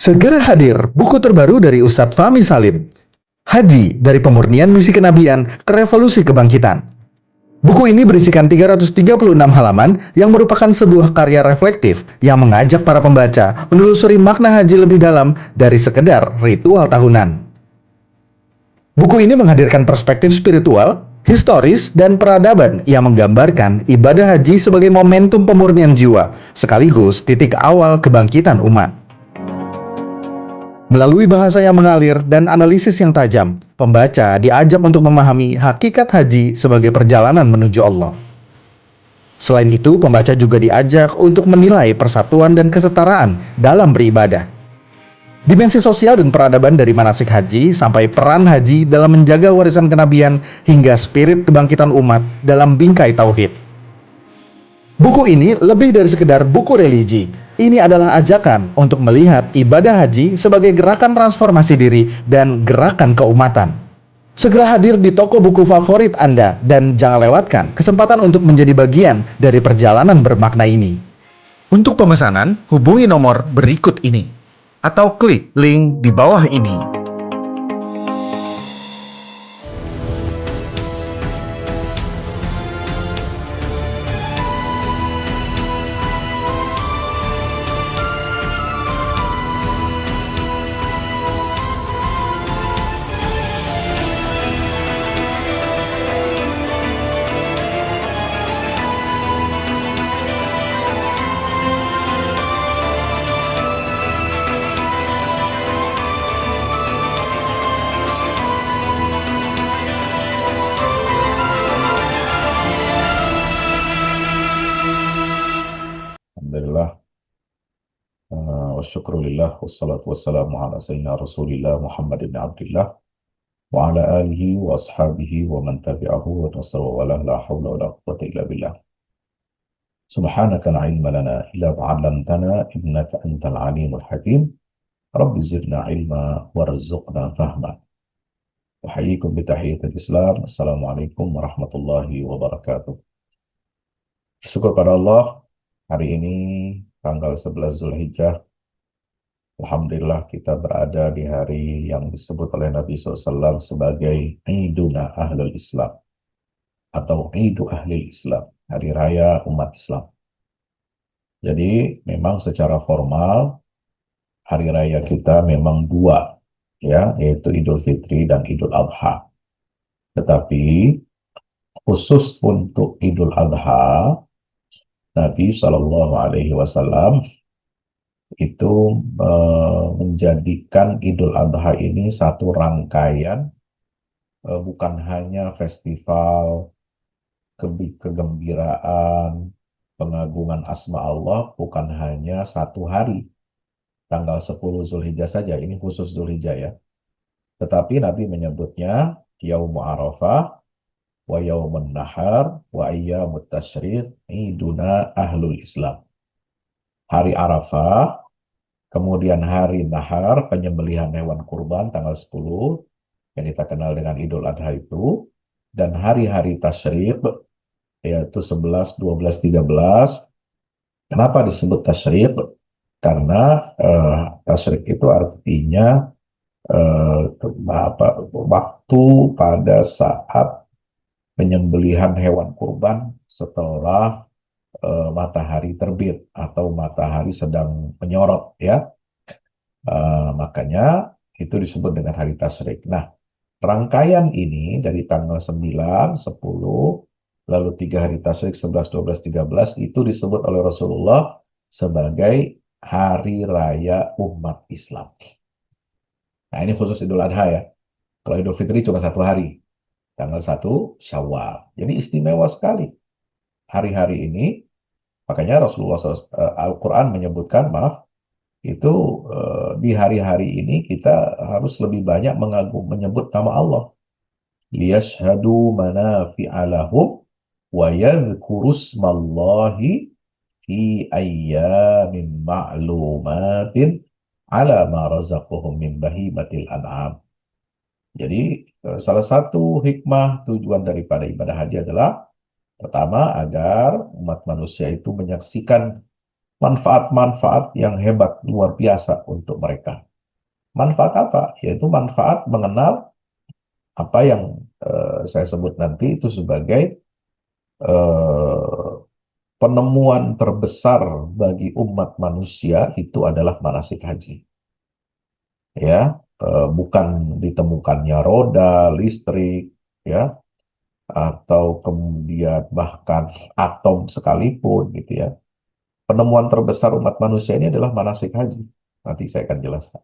Segera hadir buku terbaru dari Ustadz Fahmi Salim, Haji dari Pemurnian Misi Kenabian ke Revolusi Kebangkitan. Buku ini berisikan 336 halaman yang merupakan sebuah karya reflektif yang mengajak para pembaca menelusuri makna haji lebih dalam dari sekedar ritual tahunan. Buku ini menghadirkan perspektif spiritual, historis, dan peradaban yang menggambarkan ibadah haji sebagai momentum pemurnian jiwa, sekaligus titik awal kebangkitan umat. Melalui bahasa yang mengalir dan analisis yang tajam, pembaca diajak untuk memahami hakikat haji sebagai perjalanan menuju Allah. Selain itu, pembaca juga diajak untuk menilai persatuan dan kesetaraan dalam beribadah. Dimensi sosial dan peradaban dari manasik haji sampai peran haji dalam menjaga warisan kenabian hingga spirit kebangkitan umat dalam bingkai tauhid. Buku ini lebih dari sekedar buku religi. Ini adalah ajakan untuk melihat ibadah haji sebagai gerakan transformasi diri dan gerakan keumatan. Segera hadir di toko buku favorit Anda dan jangan lewatkan kesempatan untuk menjadi bagian dari perjalanan bermakna ini. Untuk pemesanan, hubungi nomor berikut ini atau klik link di bawah ini. Alhamdulillah, wa syukrulillah, wassalatu wassalamu ala sayyidina Rasulillah Muhammad ibn Abdullah wa ala alihi wa ashabihi wa man tabi'ahu wa tasawa wa la hawla wa la quwwata illa billah. Subhanaka la ilma lana illa ma'allamtana innaka antal alimul hakim. Rabbi zidna ilma warzuqna fahma. Uhayyikum bitahiyatul Islam. Assalamualaikum warahmatullahi wabarakatuh. Syukur pada Allah, hari ini tanggal 11 Zulhijjah, alhamdulillah kita berada di hari yang disebut oleh Nabi SAW sebagai Iduna Ahlul Islam atau Idu Ahlul Islam, hari raya umat Islam. Jadi memang secara formal hari raya kita memang dua, ya, yaitu Idul Fitri dan Idul Adha. Tetapi khusus untuk Idul Adha, Nabi SAW itu menjadikan Idul Adha ini satu rangkaian, bukan hanya festival kegembiraan, pengagungan asma Allah, bukan hanya satu hari, tanggal 10 Zulhijjah saja, ini khusus Zulhijjah ya. Tetapi Nabi menyebutnya Yaumu Arafah, wa Yaumun Nahar, wa Ayyamut Tasyriq, Iduna Ahlul Islam. Hari Arafah, kemudian hari Nahar, penyembelihan hewan kurban tanggal 10, yang kita kenal dengan Idul Adha itu, dan hari-hari Tasyriq, yaitu 11, 12, 13. Kenapa disebut Tasyriq? Karena Tasyriq itu artinya waktu pada saat penyembelihan hewan kurban setelah matahari terbit atau matahari sedang menyorot, ya. Makanya itu disebut dengan hari Tasyriq. Nah, rangkaian ini dari tanggal 9, 10, lalu 3 hari Tasyriq, 11, 12, 13, itu disebut oleh Rasulullah sebagai hari raya umat Islam. Nah, ini khusus Idul Adha ya. Kalau Idul Fitri cuma satu hari, tanggal 1 Syawal. Jadi istimewa sekali hari-hari ini. Makanya Rasulullah Al-Quran menyebutkan, itu di hari-hari ini kita harus lebih banyak menyebut nama Allah. Liyashhadu manafi'a lahum wa yadhkuru smallahi fi ayyamin ma'lumatin ala ma razaqahum min bahimatil an'am. Jadi salah satu hikmah tujuan daripada ibadah haji adalah pertama agar umat manusia itu menyaksikan manfaat-manfaat yang hebat, luar biasa untuk mereka. Manfaat apa? Yaitu manfaat mengenal apa yang saya sebut nanti itu sebagai eh, penemuan terbesar bagi umat manusia itu adalah manasik haji. Ya, bukan ditemukannya roda, listrik, ya, atau kemudian bahkan atom sekalipun, gitu ya. Penemuan terbesar umat manusia ini adalah manasik haji. Nanti saya akan jelaskan.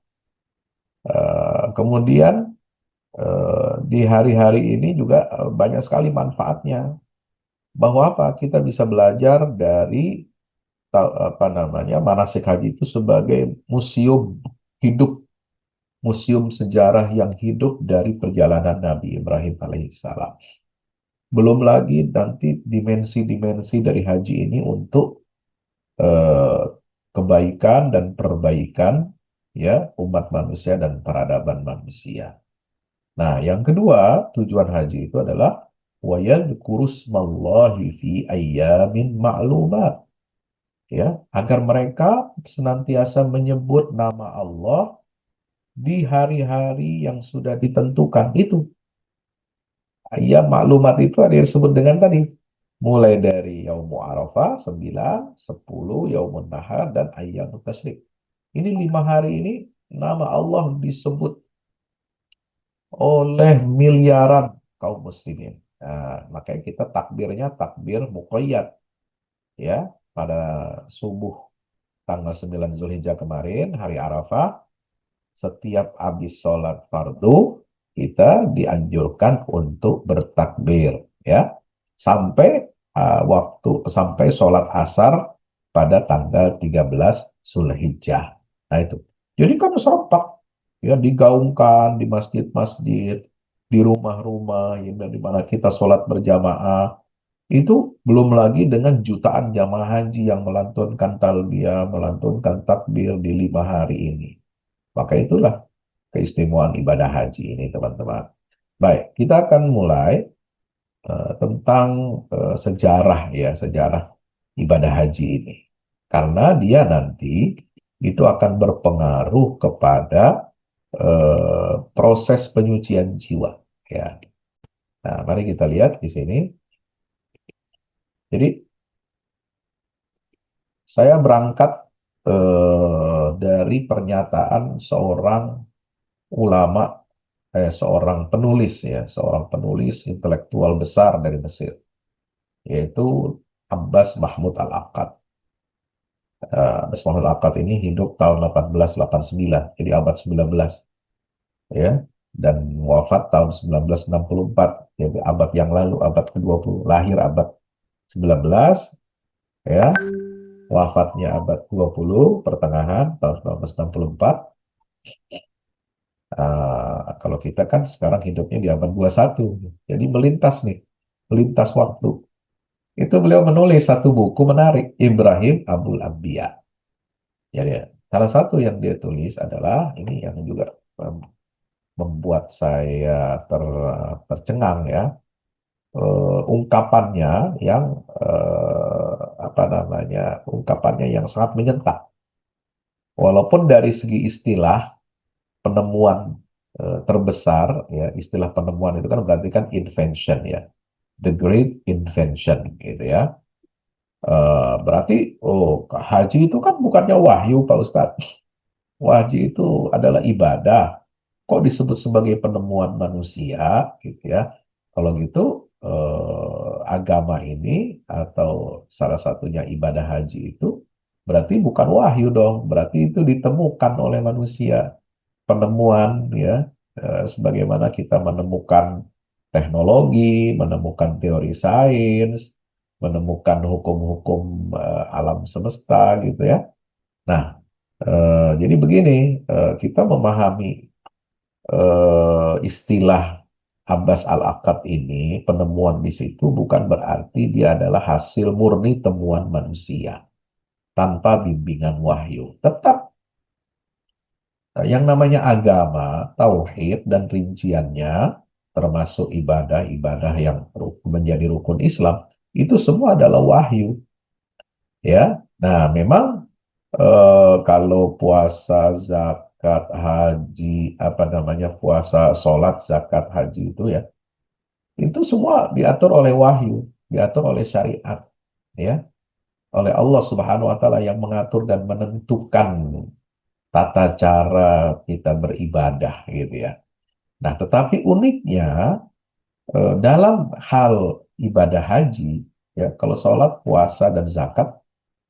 Kemudian di hari-hari ini juga banyak sekali manfaatnya. Bahwa apa? Kita bisa belajar dari apa namanya manasik haji itu sebagai museum hidup, museum sejarah yang hidup dari perjalanan Nabi Ibrahim alaihissalam. Belum lagi nanti dimensi-dimensi dari haji ini untuk eh, kebaikan dan perbaikan ya umat manusia dan peradaban manusia. Nah, yang kedua, tujuan haji itu adalah wa yadhkurusmallahi fi ayyamin ma'lumat, ya, agar mereka senantiasa menyebut nama Allah di hari-hari yang sudah ditentukan itu. Ayam maklumat itu ada yang disebut dengan tadi. Mulai dari Yaumu Arafah, 9, 10, Yaumun Nahar, dan Ayyam Tasyrik. Ini 5 hari ini, nama Allah disebut oleh miliaran kaum muslimin. Nah, makanya kita takbirnya takbir muqayyad. Ya, pada subuh tanggal 9 Zulhijjah kemarin, hari Arafah, setiap habis sholat fardu, kita dianjurkan untuk bertakbir, ya, sampai sampai sholat asar pada tanggal 13 Zulhijjah. Nah itu. Jadi kan serempak, ya, digaungkan di masjid-masjid, di rumah-rumah, ya, di mana kita sholat berjamaah. Itu belum lagi dengan jutaan jamaah haji yang melantunkan talbiyah, melantunkan takbir di 5 hari ini. Maka itulah keistimewaan ibadah haji ini, teman-teman. Baik, kita akan mulai tentang sejarah, ya, sejarah ibadah haji ini. Karena dia nanti itu akan berpengaruh kepada proses penyucian jiwa, ya. Nah, mari kita lihat di sini. Jadi saya berangkat dari pernyataan seorang ulama, seorang penulis, ya, seorang penulis intelektual besar dari Mesir, yaitu Abbas Mahmud Al-Akkad. Abbas Mahmud Al-Akkad ini hidup tahun 1889, jadi abad 19, ya, dan wafat tahun 1964, jadi abad yang lalu, abad ke-20, lahir abad 19, ya, wafatnya abad 20, pertengahan tahun 1964. Kalau kita kan sekarang hidupnya di abad 21, jadi melintas nih, melintas waktu. Itu beliau menulis satu buku menarik, Ibrahim Abul Anbiya. Jadi salah satu yang dia tulis adalah ini yang juga membuat saya tercengang, ya, ungkapannya yang apa namanya, ungkapannya yang sangat menyentak. Walaupun dari segi istilah penemuan terbesar, ya, istilah penemuan itu kan berarti kan invention, ya, the great invention, gitu ya. Berarti, oh, haji itu kan bukannya wahyu, Pak Ustadz. Haji itu adalah ibadah. Kok disebut sebagai penemuan manusia, gitu ya? Kalau gitu, agama ini atau salah satunya ibadah haji itu berarti bukan wahyu dong. Berarti itu ditemukan oleh manusia. Penemuan, ya, sebagaimana kita menemukan teknologi, menemukan teori sains, menemukan hukum-hukum alam semesta, gitu ya. Nah, jadi begini, kita memahami istilah Abbas Al-Akkad ini, penemuan di situ bukan berarti dia adalah hasil murni temuan manusia tanpa bimbingan wahyu. Tetap yang namanya agama, tauhid dan rinciannya, termasuk ibadah-ibadah yang menjadi rukun Islam, itu semua adalah wahyu, ya. Nah, memang Kalau puasa, zakat, haji, apa namanya, puasa, sholat, zakat, haji itu ya, itu semua diatur oleh wahyu, diatur oleh syariat, ya, oleh Allah Subhanahu Wa Taala yang mengatur dan menentukan tata cara kita beribadah, gitu ya. Nah, tetapi uniknya dalam hal ibadah haji, ya, kalau sholat, puasa, dan zakat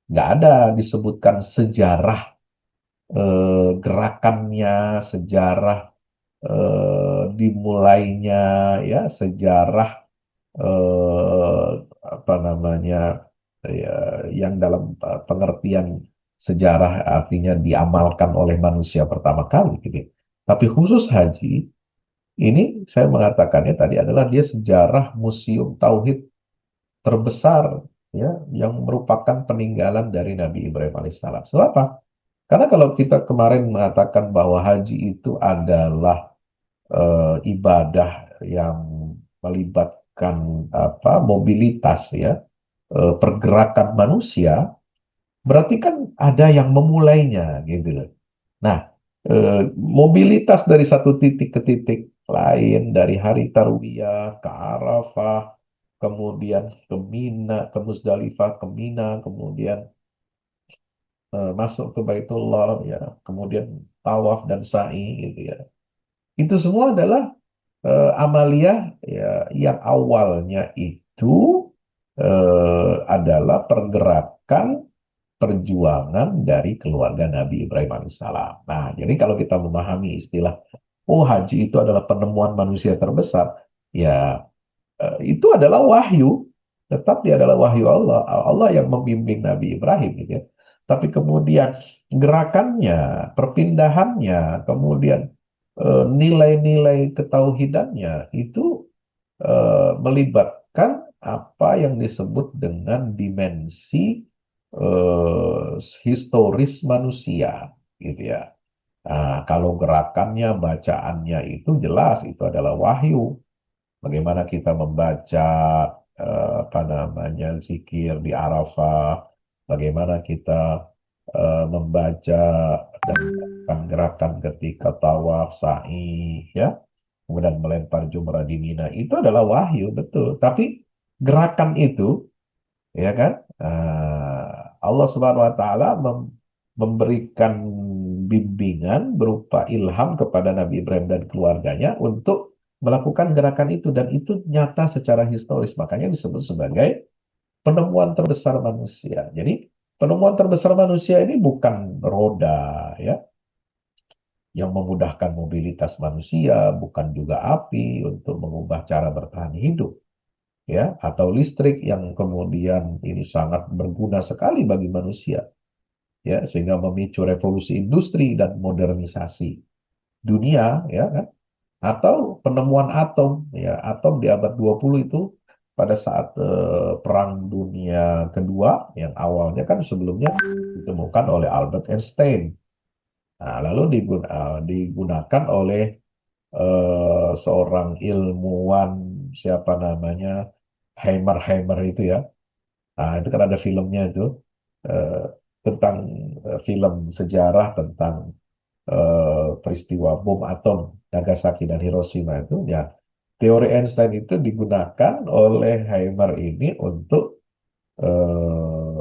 nggak ada disebutkan sejarah gerakannya, sejarah dimulainya, ya, sejarah eh, apa namanya, ya, yang dalam pengertian sejarah artinya diamalkan oleh manusia pertama kali, gitu. Tapi khusus haji ini saya mengatakannya tadi adalah dia sejarah museum tauhid terbesar, ya, yang merupakan peninggalan dari Nabi Ibrahim alaihissalam. Sebab apa? Karena kalau kita kemarin mengatakan bahwa haji itu adalah ibadah yang melibatkan apa, mobilitas, ya, pergerakan manusia, berarti kan ada yang memulainya, gitu loh. Nah, mobilitas dari satu titik ke titik lain, dari hari Tarwiyah ke Arafah, kemudian ke Mina, ke Musdalifah, ke Mina, kemudian masuk ke Baitullah, ya, kemudian tawaf dan sa'i, gitu ya. Itu semua adalah amaliyah, ya, yang awalnya itu adalah pergerakan perjuangan dari keluarga Nabi Ibrahim alaihissalam. Nah, jadi kalau kita memahami istilah, oh, haji itu adalah penemuan manusia terbesar, ya, itu adalah wahyu, tetap dia adalah wahyu Allah. Allah yang membimbing Nabi Ibrahim, gitu ya. Tapi kemudian gerakannya, perpindahannya, kemudian nilai-nilai ketauhidannya itu melibatkan apa yang disebut dengan dimensi eh, historis manusia, gitu ya. Nah, kalau gerakannya, bacaannya itu jelas itu adalah wahyu. Bagaimana kita membaca apa namanya, zikir di Arafah, bagaimana kita membaca dan melakukan gerakan ketika tawaf, sa'i, ya, kemudian melempar jumrah di Mina, itu adalah wahyu, betul. Tapi gerakan itu, ya kan, Allah Subhanahu Wa Taala memberikan bimbingan berupa ilham kepada Nabi Ibrahim dan keluarganya untuk melakukan gerakan itu, dan itu nyata secara historis, makanya disebut sebagai penemuan terbesar manusia. Jadi penemuan terbesar manusia ini bukan roda, ya, yang memudahkan mobilitas manusia, bukan juga api untuk mengubah cara bertahan hidup, ya, atau listrik yang kemudian ini sangat berguna sekali bagi manusia, ya, sehingga memicu revolusi industri dan modernisasi dunia, ya kan, atau penemuan atom, ya, atom di abad 20 itu pada saat Perang Dunia Kedua, yang awalnya kan sebelumnya ditemukan oleh Albert Einstein. Nah, lalu digunakan oleh seorang ilmuwan, siapa namanya, Heimer itu, ya. Nah, itu kan ada filmnya itu, eh, tentang film sejarah tentang peristiwa bom atom Nagasaki dan Hiroshima itu, ya. Teori Einstein itu digunakan oleh Heimer ini untuk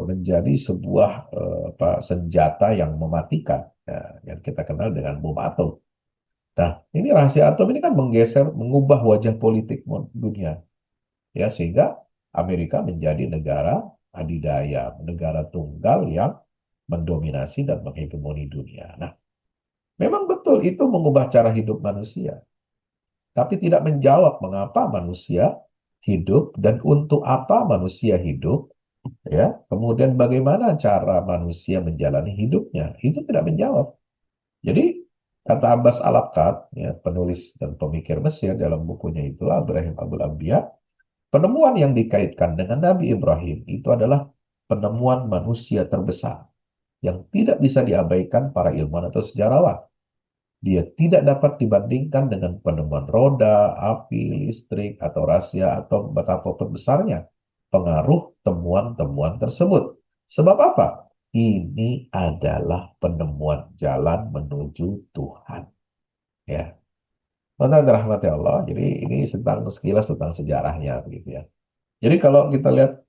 menjadi sebuah apa, senjata yang mematikan, ya, yang kita kenal dengan bom atom. Nah, ini rahasia atom ini kan menggeser, mengubah wajah politik dunia, ya, sehingga Amerika menjadi negara adidaya, negara tunggal yang mendominasi dan menghegemoni dunia. Nah, memang betul itu mengubah cara hidup manusia, tapi tidak menjawab mengapa manusia hidup dan untuk apa manusia hidup, ya. Kemudian bagaimana cara manusia menjalani hidupnya, itu tidak menjawab. Jadi kata Abbas Al-Akkad, ya, penulis dan pemikir Mesir, dalam bukunya itu Ibrahim Abul Anbiya, penemuan yang dikaitkan dengan Nabi Ibrahim itu adalah penemuan manusia terbesar yang tidak bisa diabaikan para ilmuwan atau sejarawan. Dia tidak dapat dibandingkan dengan penemuan roda, api, listrik, atau rahasia atau betapa besarnya pengaruh temuan-temuan tersebut. Sebab apa? ini adalah penemuan jalan menuju Tuhan. Ya, maka dirahmati Allah. Jadi ini tentang sekilas tentang sejarahnya, begitu ya. Jadi kalau kita lihat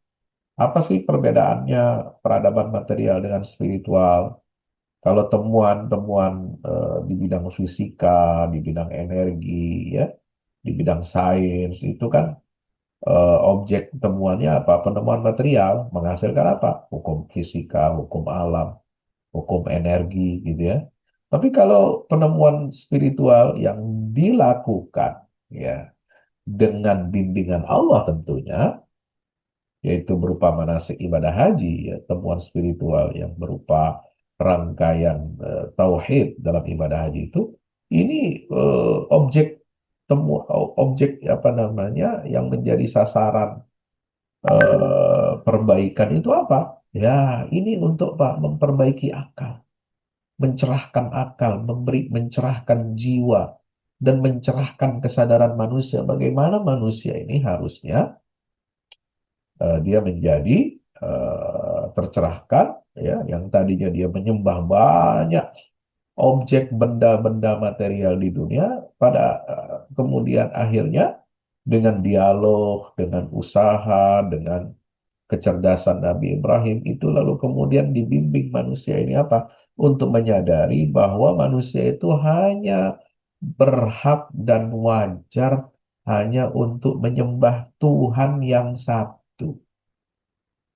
apa sih perbedaannya peradaban material dengan spiritual? Kalau temuan-temuan di bidang fisika, di bidang energi, ya, di bidang sains itu kan objek temuannya apa? Penemuan material menghasilkan apa? Hukum fisika, hukum alam, hukum energi, gitu ya. Tapi kalau penemuan spiritual yang dilakukan, ya, dengan bimbingan Allah tentunya, yaitu berupa manasik ibadah haji, ya, temuan spiritual yang berupa rangkaian tauhid dalam ibadah haji itu, ini objek apa namanya yang menjadi sasaran perbaikan itu apa? Ya, ini untuk Pak memperbaiki akal, mencerahkan jiwa dan mencerahkan kesadaran manusia. Bagaimana manusia ini harusnya dia menjadi tercerahkan, ya, yang tadinya dia menyembah banyak objek benda-benda material di dunia pada kemudian akhirnya dengan dialog, dengan usaha, dengan kecerdasan Nabi Ibrahim itu lalu kemudian dibimbing manusia ini apa? Untuk menyadari bahwa manusia itu hanya berhak dan wajar hanya untuk menyembah Tuhan yang satu.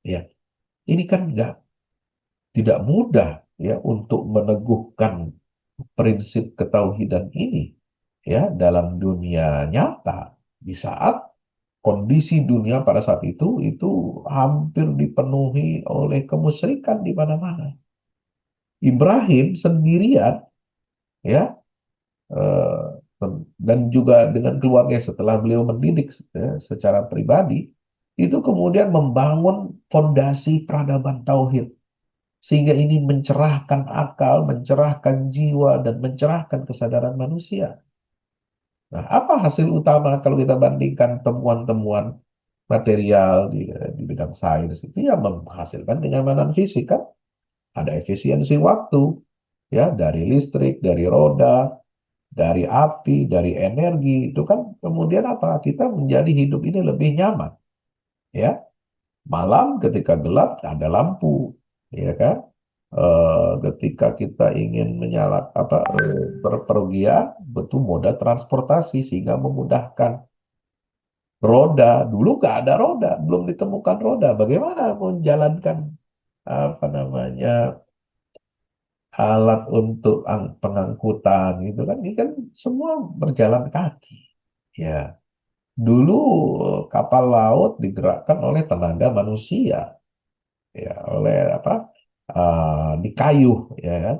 Ya, ini kan tidak mudah ya untuk meneguhkan prinsip ketauhidan ini ya dalam dunia nyata di saat kondisi dunia pada saat itu hampir dipenuhi oleh kemusyrikan di mana-mana. Ibrahim sendirian ya eh, dan juga dengan keluarga setelah beliau mendidik ya, secara pribadi itu kemudian membangun fondasi peradaban tauhid sehingga ini mencerahkan akal, mencerahkan jiwa dan mencerahkan kesadaran manusia. Nah, apa hasil utama kalau kita bandingkan temuan-temuan material di bidang sains itu ya menghasilkan kenyamanan fisik kan? Ada efisiensi waktu ya dari listrik, dari roda, dari api, dari energi itu kan kemudian apa? Kita menjadi hidup ini lebih nyaman ya. Malam ketika gelap ada lampu ya kan? Ketika kita ingin berpergian betul moda transportasi sehingga memudahkan roda. Dulu nggak ada roda, belum ditemukan roda. Bagaimana menjalankan apa namanya alat untuk pengangkutan gitu kan? Ini kan semua berjalan kaki. Ya, dulu kapal laut digerakkan oleh tenaga manusia, ya, oleh apa? Di kayu, ya kan?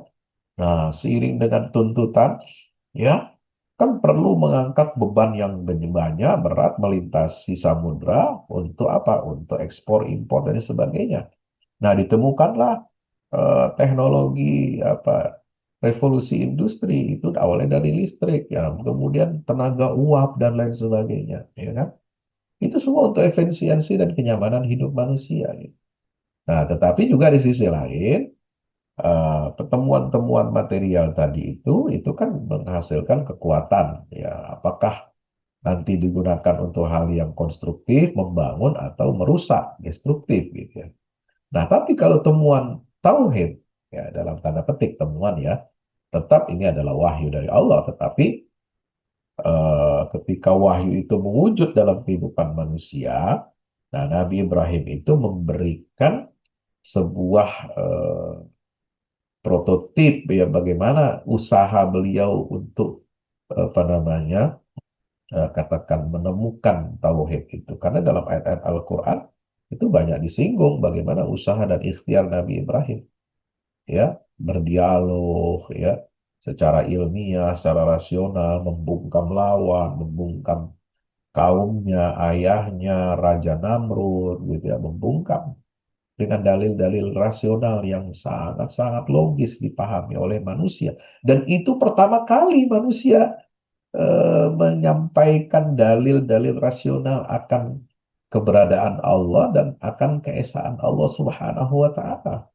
Nah, seiring dengan tuntutan, ya, kan perlu mengangkat beban yang banyak, berat, melintasi samudra untuk apa? Untuk ekspor, impor, dan sebagainya. Nah, ditemukanlah teknologi apa revolusi industri itu awalnya dari listrik, ya, kemudian tenaga uap dan lain sebagainya, ya kan? Itu semua untuk efisiensi dan kenyamanan hidup manusia. Gitu. Nah, tetapi juga di sisi lain, pertemuan-temuan material tadi itu kan menghasilkan kekuatan. Ya, apakah nanti digunakan untuk hal yang konstruktif, membangun atau merusak, destruktif, gitu ya. Nah, tapi kalau temuan tauhid, ya dalam tanda petik temuan ya, tetap ini adalah wahyu dari Allah. Tetapi ketika wahyu itu mewujud dalam kehidupan manusia, nah Nabi Ibrahim itu memberikan sebuah prototip ya bagaimana usaha beliau untuk apa namanya katakan menemukan tauhid itu. Karena dalam ayat-ayat Al-Quran itu banyak disinggung bagaimana usaha dan ikhtiar Nabi Ibrahim ya berdialog ya secara ilmiah, secara rasional, membungkam lawan, membungkam kaumnya, ayahnya, Raja Namrud, gitu ya, membungkam dengan dalil-dalil rasional yang sangat-sangat logis dipahami oleh manusia. Dan itu pertama kali manusia menyampaikan dalil-dalil rasional akan keberadaan Allah dan akan keesaan Allah Subhanahu wa Ta'ala.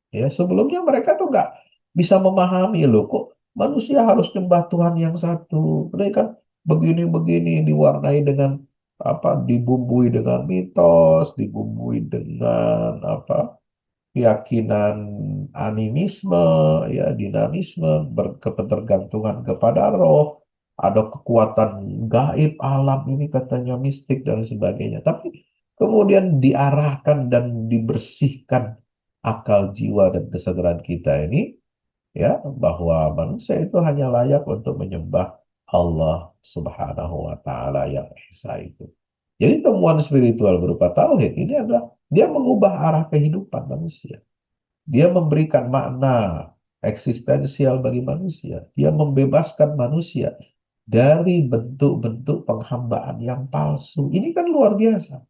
Ya, sebelumnya mereka tuh nggak bisa memahami loh kok manusia harus nyembah Tuhan yang satu. Mereka kan begini-begini diwarnai dengan apa? Dibumbui dengan mitos, dibumbui dengan apa? Keyakinan animisme, ya dinamisme, berketergantungan kepada roh, ada kekuatan gaib alam ini katanya mistik dan sebagainya. Tapi kemudian diarahkan dan dibersihkan akal jiwa dan kesadaran kita ini ya bahwa manusia itu hanya layak untuk menyembah Allah Subhanahu wa taala yang esa itu. Jadi temuan spiritual berupa tauhid ini adalah dia mengubah arah kehidupan manusia. Dia memberikan makna eksistensial bagi manusia. Dia membebaskan manusia dari bentuk-bentuk penghambaan yang palsu. Ini kan luar biasa.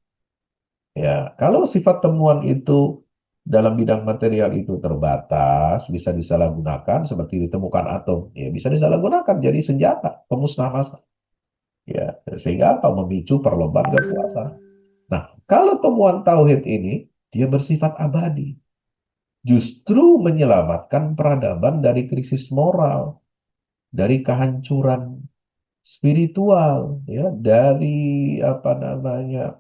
Ya, kalau sifat temuan itu dalam bidang material itu terbatas, bisa disalahgunakan seperti ditemukan atom, ya bisa disalahgunakan jadi senjata pemusnah massa. Ya, sehingga apa? Memicu perlombaan kekuasaan. Nah, kalau temuan tauhid ini dia bersifat abadi, justru menyelamatkan peradaban dari krisis moral, dari kehancuran spiritual, ya, dari apa namanya,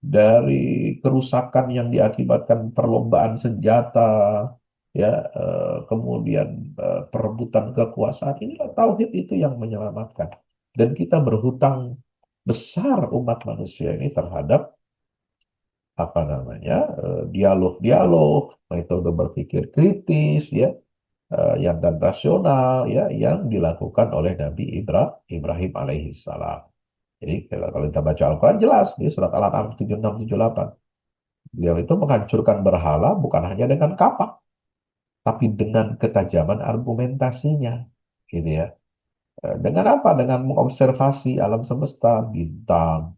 dari kerusakan yang diakibatkan perlombaan senjata, ya, kemudian perebutan kekuasaan. Inilah tauhid itu yang menyelamatkan. Dan kita berhutang besar umat manusia ini terhadap apa namanya dialog-dialog, metode berpikir kritis, ya, yang dan rasional, ya, yang dilakukan oleh Nabi Ibrahim alaihi salam. Jadi kalau kita baca Al-Quran jelas di surat Al-An'am 76-78. Beliau itu menghancurkan berhala bukan hanya dengan kapak, tapi dengan ketajaman argumentasinya. Gitu ya. Dengan apa? Dengan mengobservasi alam semesta, bintang,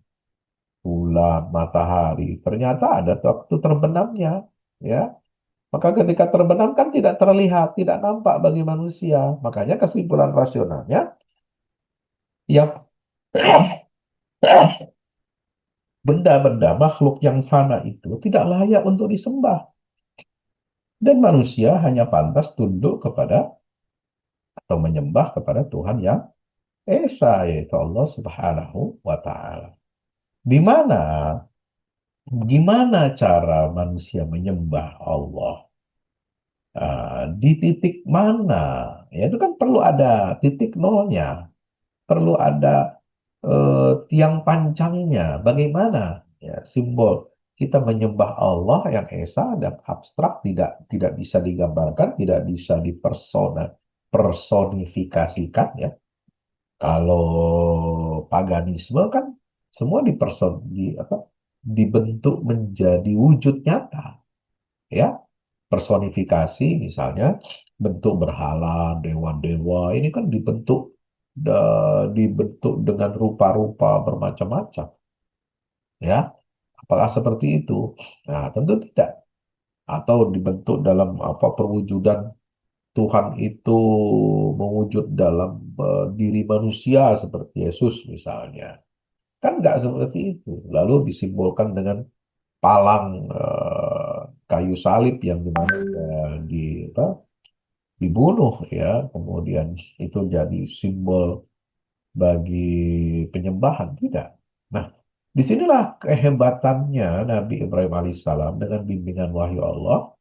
bulan, matahari. Ternyata ada waktu terbenamnya. Ya. Maka ketika terbenam kan tidak terlihat, tidak nampak bagi manusia. Makanya kesimpulan rasionalnya, yang benda-benda makhluk yang fana itu tidak layak untuk disembah. Dan manusia hanya pantas tunduk kepada atau menyembah kepada Tuhan yang esa, yaitu Allah Subhanahu wa Ta'ala. Di mana, gimana cara manusia menyembah Allah? Di titik mana? Ya, itu kan perlu ada titik nolnya, perlu ada tiang pancangnya. Bagaimana ya, simbol kita menyembah Allah yang esa dan abstrak, tidak bisa digambarkan, tidak bisa personifikasikan ya. Kalau paganisme kan semua dibentuk menjadi wujud nyata, ya. Personifikasi misalnya bentuk berhala, dewa-dewa ini kan dibentuk dengan rupa-rupa bermacam-macam, ya. Apakah seperti itu? Nah, tentu tidak. Atau dibentuk dalam apa perwujudan Tuhan itu mewujud dalam diri manusia seperti Yesus misalnya. Kan nggak seperti itu. Lalu disimbolkan dengan palang kayu salib yang dimana apa, dibunuh ya. Kemudian itu jadi simbol bagi penyembahan. Tidak. Nah, disinilah kehebatannya Nabi Ibrahim alaihissalam dengan bimbingan wahyu Allah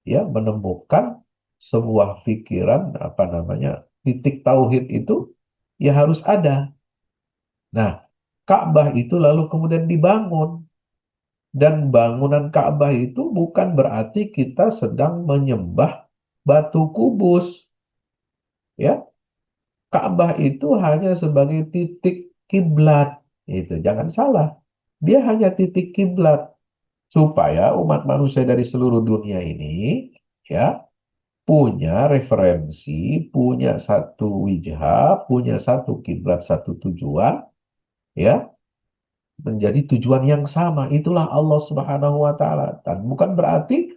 ya menemukan sebuah pikiran apa namanya titik tauhid itu ya harus ada. Nah, Ka'bah itu lalu kemudian dibangun. Dan bangunan Ka'bah itu bukan berarti kita sedang menyembah batu kubus. Ya, Ka'bah itu hanya sebagai titik kiblat. Itu jangan salah. Dia hanya titik kiblat supaya umat manusia dari seluruh dunia ini ya punya referensi, punya satu wijah, punya satu kiblat, satu tujuan, ya, menjadi tujuan yang sama. Itulah Allah Subhanahu wa taala. Dan bukan berarti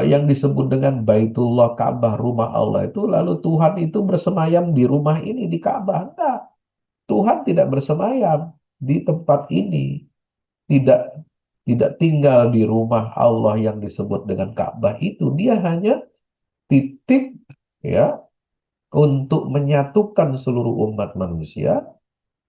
yang disebut dengan Baitullah Ka'bah, rumah Allah itu lalu Tuhan itu bersemayam di rumah ini di Ka'bah. Enggak. Tuhan tidak bersemayam di tempat ini. Tidak tidak tinggal di rumah Allah yang disebut dengan Ka'bah itu. Dia hanya titik ya untuk menyatukan seluruh umat manusia,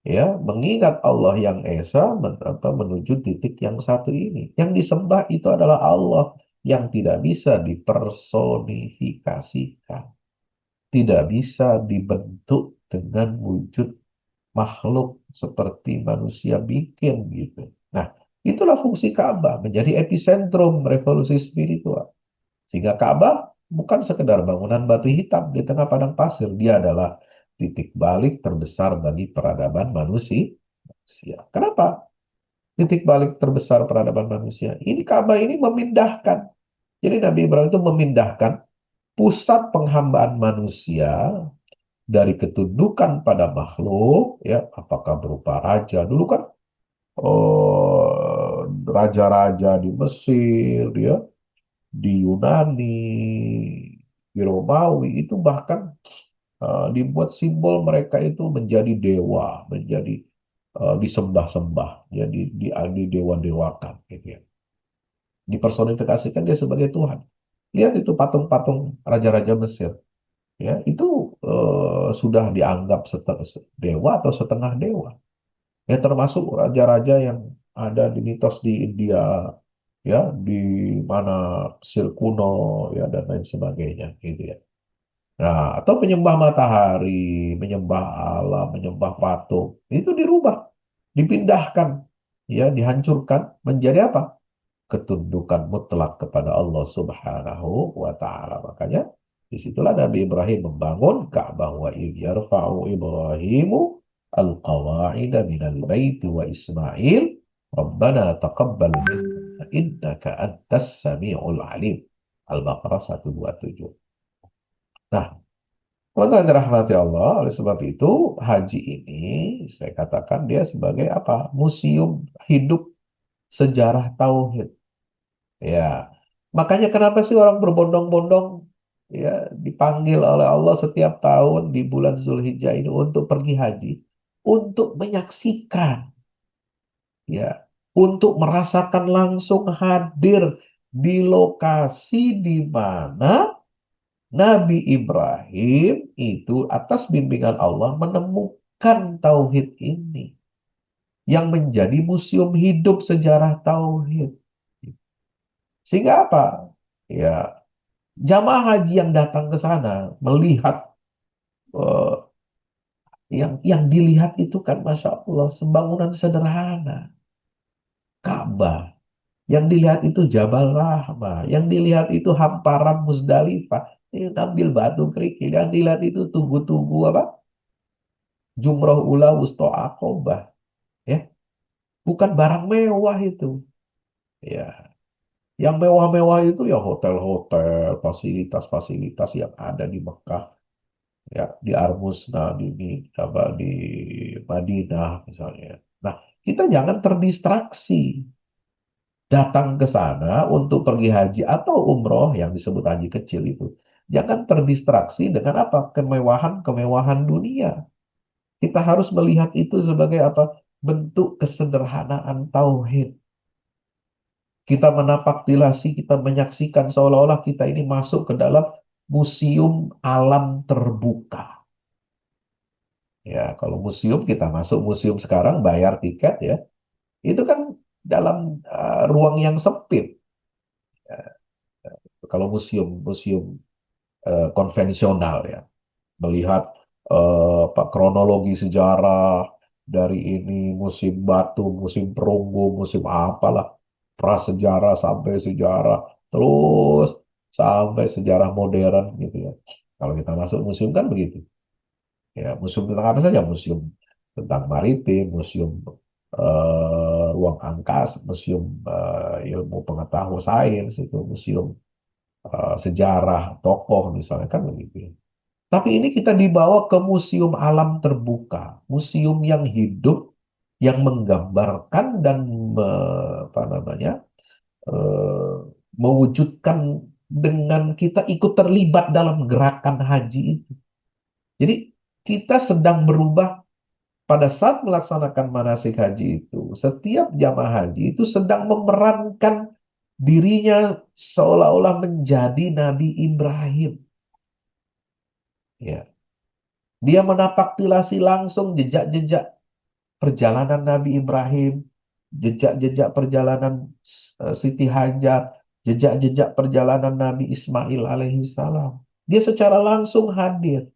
ya, mengingat Allah yang esa menuju titik yang satu ini. Yang disembah itu adalah Allah yang tidak bisa dipersonifikasikan, tidak bisa dibentuk dengan wujud makhluk seperti manusia bikin gitu. Nah, itulah fungsi Ka'bah, menjadi epicentrum revolusi spiritual. Sehingga Ka'bah bukan sekedar bangunan batu hitam di tengah padang pasir, dia adalah titik balik terbesar bagi peradaban manusia. Kenapa? Titik balik terbesar peradaban manusia. Ini Ka'bah ini memindahkan. Jadi Nabi Ibrahim itu memindahkan pusat penghambaan manusia dari ketundukan pada makhluk, ya, apakah berupa raja. Dulu kan raja-raja di Mesir, ya, di Yunani, di Romawi itu bahkan dibuat simbol mereka itu menjadi dewa, menjadi disembah-sembah, jadi di dewa-dewakan, gitu ya. Dipersonifikasikan dia sebagai Tuhan. Lihat itu patung-patung raja-raja Mesir, ya itu sudah dianggap dewa atau setengah dewa. Ya termasuk raja-raja yang ada di mitos di India, ya di mana Mesir kuno, ya dan lain sebagainya, gitu ya. Nah, atau menyembah matahari, menyembah alam, menyembah patung, itu dirubah, dipindahkan, ya, dihancurkan menjadi apa? Ketundukan mutlak kepada Allah Subhanahu wa taala. Makanya disitulah Nabi Ibrahim membangun Ka'bah, wa idh yarfa'u Ibrahimu al-qawa'ida minal baiti wa Ismail Rabbana taqabbal minna innaka antas sami'ul alim. Al-Baqarah 127. Nah, teman-teman yang dirahmati Allah, oleh sebab itu haji ini saya katakan dia sebagai apa? Museum hidup sejarah tauhid. Ya, makanya kenapa sih orang berbondong-bondong ya dipanggil oleh Allah setiap tahun di bulan Zulhijjah ini untuk pergi haji, untuk menyaksikan, ya, untuk merasakan langsung hadir di lokasi di mana Nabi Ibrahim itu atas bimbingan Allah menemukan tauhid ini yang menjadi museum hidup sejarah tauhid. Sehingga apa? Ya, jamaah haji yang datang ke sana melihat eh, yang dilihat itu kan Masya Allah sembangunan sederhana, Ka'bah. Yang dilihat itu Jabal Rahmah, yang dilihat itu hamparan Musdalifah, ini ambil batu kerikil, yang dilihat itu tugu-tugu apa? Jumroh Ula Wusto Aqobah, ya, bukan barang mewah itu, ya. Yang mewah-mewah itu ya hotel-hotel, fasilitas-fasilitas yang ada di Mekah, ya, di Armusna, di Madinah misalnya. Nah, kita jangan terdistraksi datang ke sana untuk pergi haji atau umroh yang disebut haji kecil itu. Jangan terdistraksi dengan apa? Kemewahan-kemewahan dunia. Kita harus melihat itu sebagai apa? Bentuk kesederhanaan tauhid. Kita menapaktilasi, kita menyaksikan seolah-olah kita ini masuk ke dalam museum alam terbuka. Ya, kalau museum kita masuk museum sekarang bayar tiket ya, itu kan dalam ruang yang sempit. Kalau museum-museum konvensional ya, melihat kronologi sejarah dari ini musim batu, musim perunggu, musim apalah, prasejarah sampai sejarah, terus sampai sejarah modern gitu ya. Kalau kita masuk museum kan begitu. Ya, museum tentang apa saja? Museum tentang maritim, museum ruang angkasa, museum ilmu pengetahuan sains, itu museum sejarah tokoh misalnya kan begitu ya. Tapi ini kita dibawa ke museum alam terbuka, museum yang hidup, yang menggambarkan dan apa namanya eh, mewujudkan dengan kita ikut terlibat dalam gerakan haji itu. Jadi kita sedang berubah pada saat melaksanakan manasik haji itu, setiap jamaah haji itu sedang memerankan dirinya seolah-olah menjadi Nabi Ibrahim. Ya, dia menapaktilasi langsung jejak-jejak perjalanan Nabi Ibrahim, jejak-jejak perjalanan Siti Hajar, jejak-jejak perjalanan Nabi Ismail alaihi salam. Dia secara langsung hadir.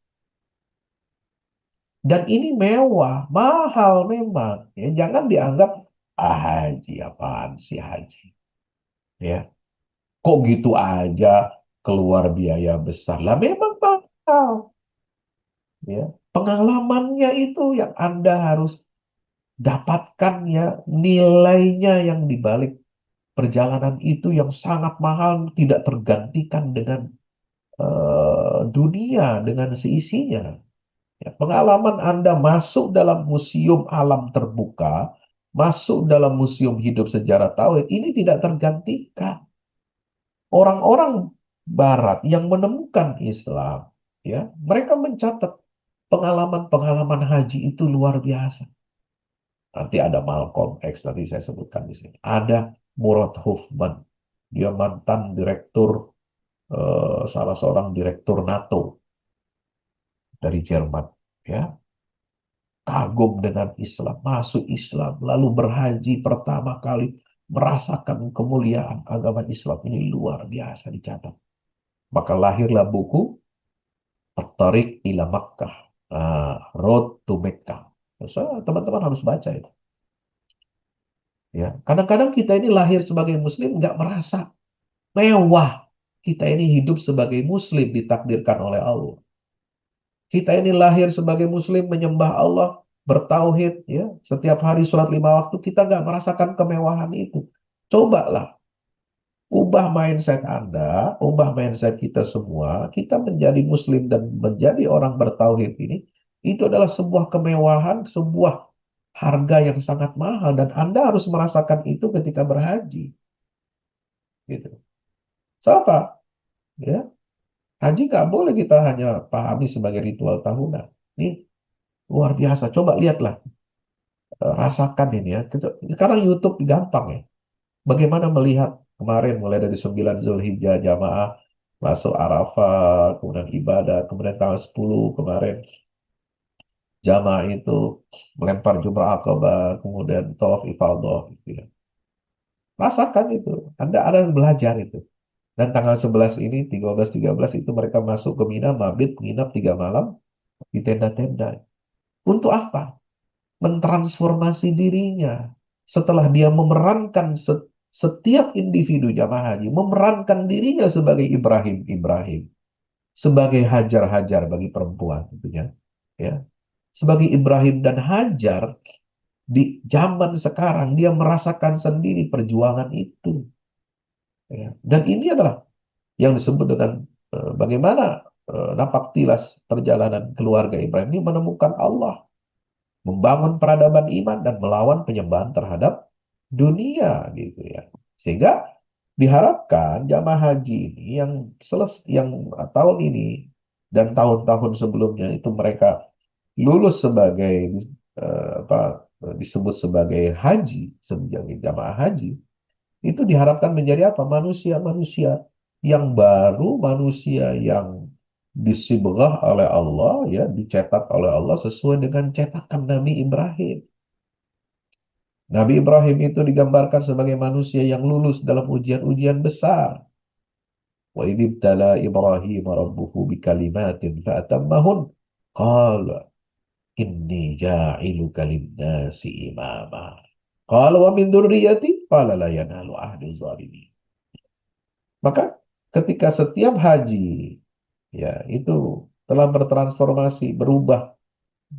Dan ini mewah, mahal memang. Ya, jangan dianggap haji apaan sih haji. Ya, kok gitu aja keluar biaya besar. Lah memang mahal. Ya, pengalamannya itu yang Anda harus dapatkan ya, nilainya yang dibalik perjalanan itu yang sangat mahal, tidak tergantikan dengan dunia, dengan seisinya. Ya, pengalaman Anda masuk dalam museum alam terbuka, masuk dalam museum hidup sejarah tauhid, ini tidak tergantikan. Orang-orang Barat yang menemukan Islam, ya, mereka mencatat pengalaman-pengalaman haji itu luar biasa. Nanti ada Malcolm X, tadi saya sebutkan di sini. Ada Murad Hofman, dia mantan direktur, salah seorang direktur NATO dari Jerman. Ya, kagum dengan Islam, masuk Islam, lalu berhaji pertama kali, merasakan kemuliaan agama Islam ini luar biasa dicatat. Maka lahirlah buku At-Tariq ila Makkah, Road to Mecca. Teman-teman harus baca itu. Ya, kadang-kadang kita ini lahir sebagai Muslim nggak merasa mewah. Kita ini hidup sebagai Muslim ditakdirkan oleh Allah. Kita ini lahir sebagai Muslim menyembah Allah, bertauhid, ya. Setiap hari sholat 5 waktu, kita nggak merasakan kemewahan itu. Cobalah, ubah mindset Anda, ubah mindset kita semua. Kita menjadi Muslim dan menjadi orang bertauhid ini, itu adalah sebuah kemewahan, sebuah harga yang sangat mahal. Dan Anda harus merasakan itu ketika berhaji. Gitu. So, apa? Ya, haji nggak boleh kita hanya pahami sebagai ritual tahunan. Ini luar biasa. Coba lihatlah. Rasakan ini ya. Sekarang YouTube gampang ya. Bagaimana melihat kemarin mulai dari 9 Zulhijjah jamaah masuk Arafah, kemudian ibadah, kemudian tanggal 10 kemarin jamaah itu melempar jumrah Aqabah, kemudian tawaf ifadah gitu ya. Rasakan itu. Anda ada yang belajar itu. Dan tanggal 11 ini, 13 itu mereka masuk ke Mina, mabit, menginap 3 malam di tenda-tenda. Untuk apa? Mentransformasi dirinya. Setelah dia memerankan setiap individu jamaah haji, memerankan dirinya sebagai Ibrahim, sebagai Hajar bagi perempuan, tentunya, ya, sebagai Ibrahim dan Hajar di zaman sekarang dia merasakan sendiri perjuangan itu, ya. Dan ini adalah yang disebut dengan bagaimana napaktilas perjalanan keluarga Ibrahim ini menemukan Allah, membangun peradaban iman dan melawan penyembahan terhadap dunia gitu ya. Sehingga diharapkan jamaah haji ini yang tahun ini dan tahun-tahun sebelumnya itu mereka lulus sebagai apa disebut sebagai haji, sebagai jamaah haji, itu diharapkan menjadi apa? Manusia-manusia yang baru, manusia yang disibrah oleh Allah, ya, dicetak oleh Allah sesuai dengan cetakan Nabi Ibrahim. Nabi Ibrahim itu digambarkan sebagai manusia yang lulus dalam ujian-ujian besar. Wa idibtala Ibrahim rabbuhu bikalimatin fa'atammahun. Qala inni ja'iluka linnasi imama. Qala wa min dzurriyyati qala la yanalu ahdi zalimin. Maka ketika setiap haji ya itu telah bertransformasi, berubah,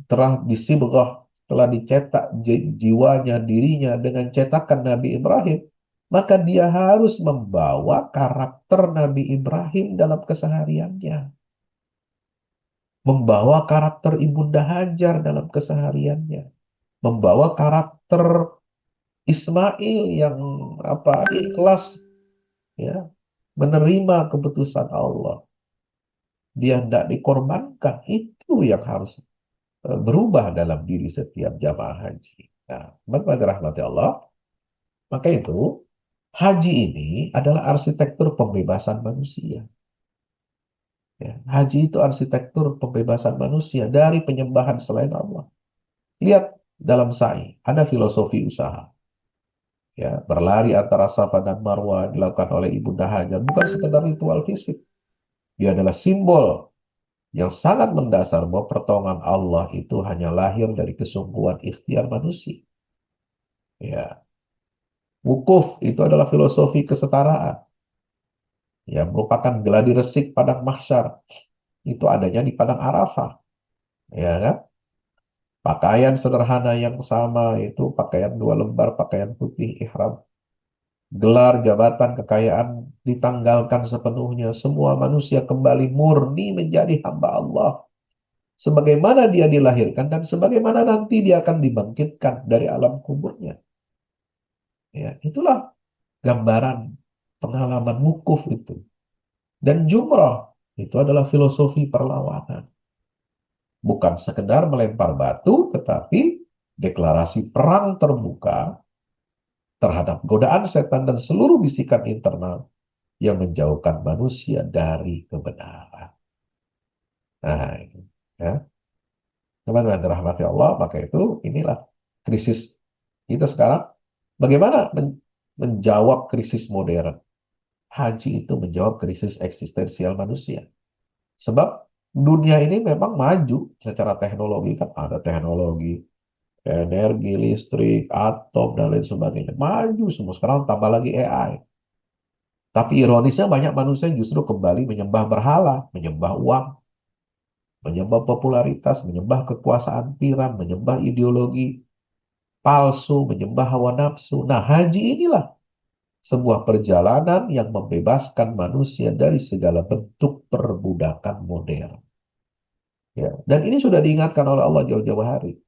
telah disibrah, telah dicetak jiwanya, dirinya dengan cetakan Nabi Ibrahim, maka dia harus membawa karakter Nabi Ibrahim dalam kesehariannya. Membawa karakter Ibunda Hajar dalam kesehariannya. Membawa karakter Ismail yang ikhlas, ya, menerima keputusan Allah. Dia tidak dikorbankan. Itu yang harus berubah dalam diri setiap jamaah haji. Nah, teman-teman dirahmati Allah, maka itu haji ini adalah arsitektur pembebasan manusia. Ya, haji itu arsitektur pembebasan manusia dari penyembahan selain Allah. Lihat dalam sa'i, ada filosofi usaha. Ya, berlari antara Safa dan Marwah dilakukan oleh Ibunda Hajar bukan sekedar ritual fisik. Dia adalah simbol yang sangat mendasar bahwa pertolongan Allah itu hanya lahir dari kesungguhan ikhtiar manusia. Ya, wukuf itu adalah filosofi kesetaraan. Ya, merupakan geladi resik padang mahsyar. Itu adanya di padang Arafah. Ya kan? Pakaian sederhana yang sama itu pakaian 2 lembar, pakaian putih, ihram. Gelar, jabatan, kekayaan ditanggalkan sepenuhnya. Semua manusia kembali murni menjadi hamba Allah. Sebagaimana dia dilahirkan dan sebagaimana nanti dia akan dibangkitkan dari alam kuburnya. Ya, itulah gambaran pengalaman wukuf itu. Dan jumrah itu adalah filosofi perlawanan. Bukan sekedar melempar batu, tetapi deklarasi perang terbuka terhadap godaan setan dan seluruh bisikan internal yang menjauhkan manusia dari kebenaran. Nah, ini, ya. Teman-teman dirahmati Allah, maka itu inilah krisis kita sekarang. Bagaimana menjawab krisis modern? Haji itu menjawab krisis eksistensial manusia. Sebab dunia ini memang maju secara teknologi, kan ada teknologi energi listrik, atom, dan lain sebagainya. Maju semua. Sekarang tambah lagi AI. Tapi ironisnya banyak manusia justru kembali menyembah berhala, menyembah uang, menyembah popularitas, menyembah kekuasaan tiran, menyembah ideologi palsu, menyembah hawa nafsu. Nah, haji inilah sebuah perjalanan yang membebaskan manusia dari segala bentuk perbudakan modern. Ya. Dan ini sudah diingatkan oleh Allah jauh-jauh hari.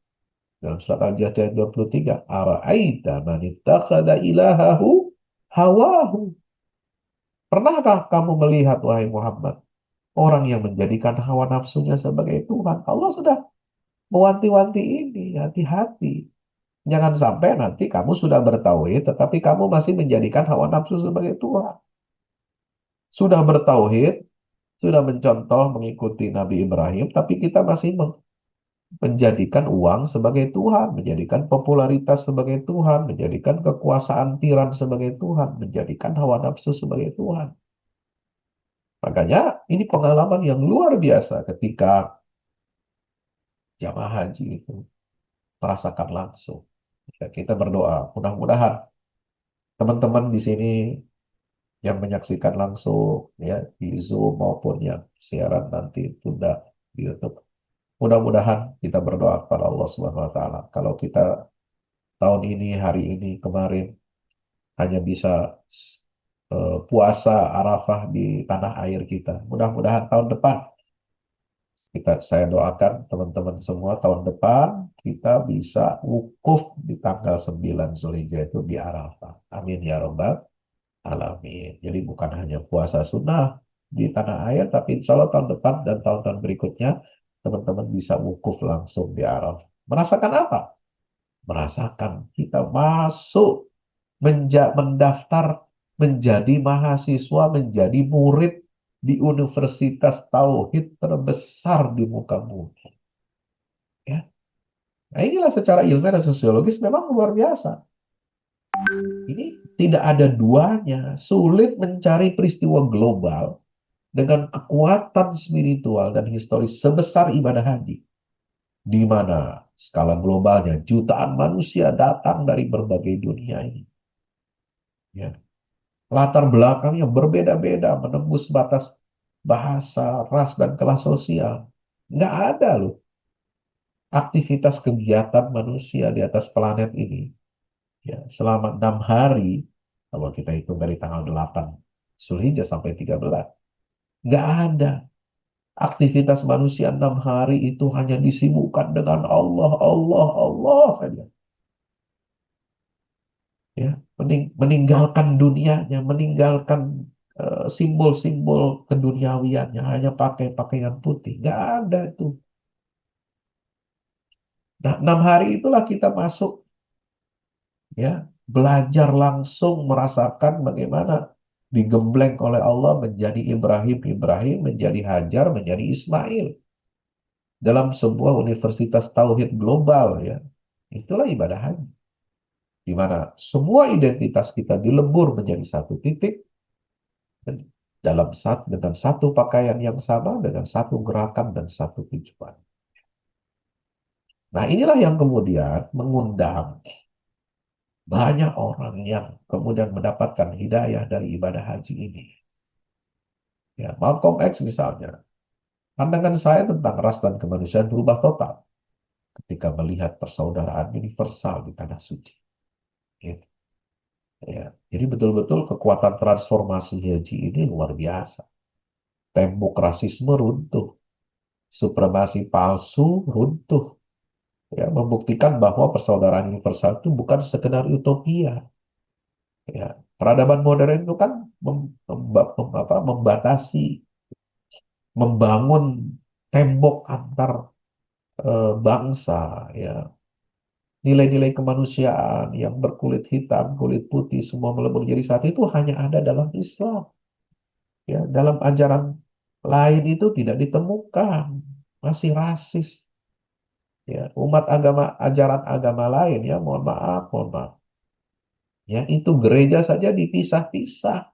Dalam surat Al-Jatiyah ayat 23, Ara'aita man ittakhadha ilahahu hawahu. Pernahkah kamu melihat, wahai Muhammad, orang yang menjadikan hawa nafsunya sebagai Tuhan? Allah sudah mewanti-wanti ini, hati-hati. Jangan sampai nanti kamu sudah bertauhid, tetapi kamu masih menjadikan hawa nafsu sebagai Tuhan. Sudah bertauhid, sudah mencontoh mengikuti Nabi Ibrahim, tapi kita masih menjadikan uang sebagai Tuhan, menjadikan popularitas sebagai Tuhan, menjadikan kekuasaan tiran sebagai Tuhan, menjadikan hawa nafsu sebagai Tuhan. Makanya ini pengalaman yang luar biasa ketika jamaah haji itu merasakan langsung. Ya, kita berdoa, mudah-mudahan teman-teman di sini yang menyaksikan langsung ya di Zoom maupun yang siaran nanti tunda di YouTube. Mudah-mudahan kita berdoa kepada Allah Subhanahu wa taala. Kalau kita tahun ini, hari ini, kemarin hanya bisa puasa Arafah di tanah air kita. Mudah-mudahan tahun depan saya doakan teman-teman semua tahun depan kita bisa wukuf di tanggal 9 Zulhijjah itu di Arafah. Amin ya Rabbal alamin. Jadi bukan hanya puasa sunnah di tanah air, tapi insya Allah tahun depan dan tahun-tahun berikutnya teman-teman bisa wukuf langsung di Arafah. Merasakan apa? Merasakan kita masuk mendaftar menjadi mahasiswa, menjadi murid di universitas tauhid terbesar di muka bumi. Ya. Nah, inilah secara ilmiah dan sosiologis memang luar biasa. Ini tidak ada duanya. Sulit mencari peristiwa global dengan kekuatan spiritual dan historis sebesar ibadah haji, di mana skala globalnya jutaan manusia datang dari berbagai dunia ini. Ya. Latar belakangnya berbeda-beda, menembus batas bahasa, ras, dan kelas sosial. Nggak ada loh aktivitas kegiatan manusia di atas planet ini. Ya, selama 6 hari, kalau kita hitung dari tanggal 8 Zulhijjah sampai 13, nggak ada aktivitas manusia 6 hari itu hanya disibukkan dengan Allah, Allah, Allah saja. Ya, meninggalkan dunianya, meninggalkan simbol-simbol keduniawiannya, hanya pakai pakaian putih. Nggak ada itu. Nah, 6 hari itulah kita masuk, ya, belajar langsung merasakan bagaimana digembleng oleh Allah menjadi Ibrahim, Ibrahim menjadi Hajar, menjadi Ismail dalam sebuah universitas tauhid global, ya. Itulah ibadah haji, di mana semua identitas kita dilebur menjadi satu titik dan dalam dengan satu pakaian yang sama, dengan satu gerakan dan satu tujuan. Nah, inilah yang kemudian mengundang banyak orang yang kemudian mendapatkan hidayah dari ibadah haji ini. Ya, Malcolm X misalnya, pandangan saya tentang ras dan kemanusiaan berubah total ketika melihat persaudaraan universal di tanah suci. Gitu. Ya, jadi betul-betul kekuatan transformasi haji ini luar biasa. Tembok rasisme runtuh, supremasi palsu runtuh. Ya, membuktikan bahwa persaudaraan universal itu bukan sekedar utopia. Ya, peradaban modern itu kan membatasi, membangun tembok antar bangsa, ya, nilai-nilai kemanusiaan yang berkulit hitam, kulit putih, semua melebur jadi satu itu hanya ada dalam Islam. Ya, dalam ajaran lain itu tidak ditemukan, masih rasis. Ya, umat agama, ajaran agama lain, ya, mohon maaf, ya, itu gereja saja dipisah-pisah.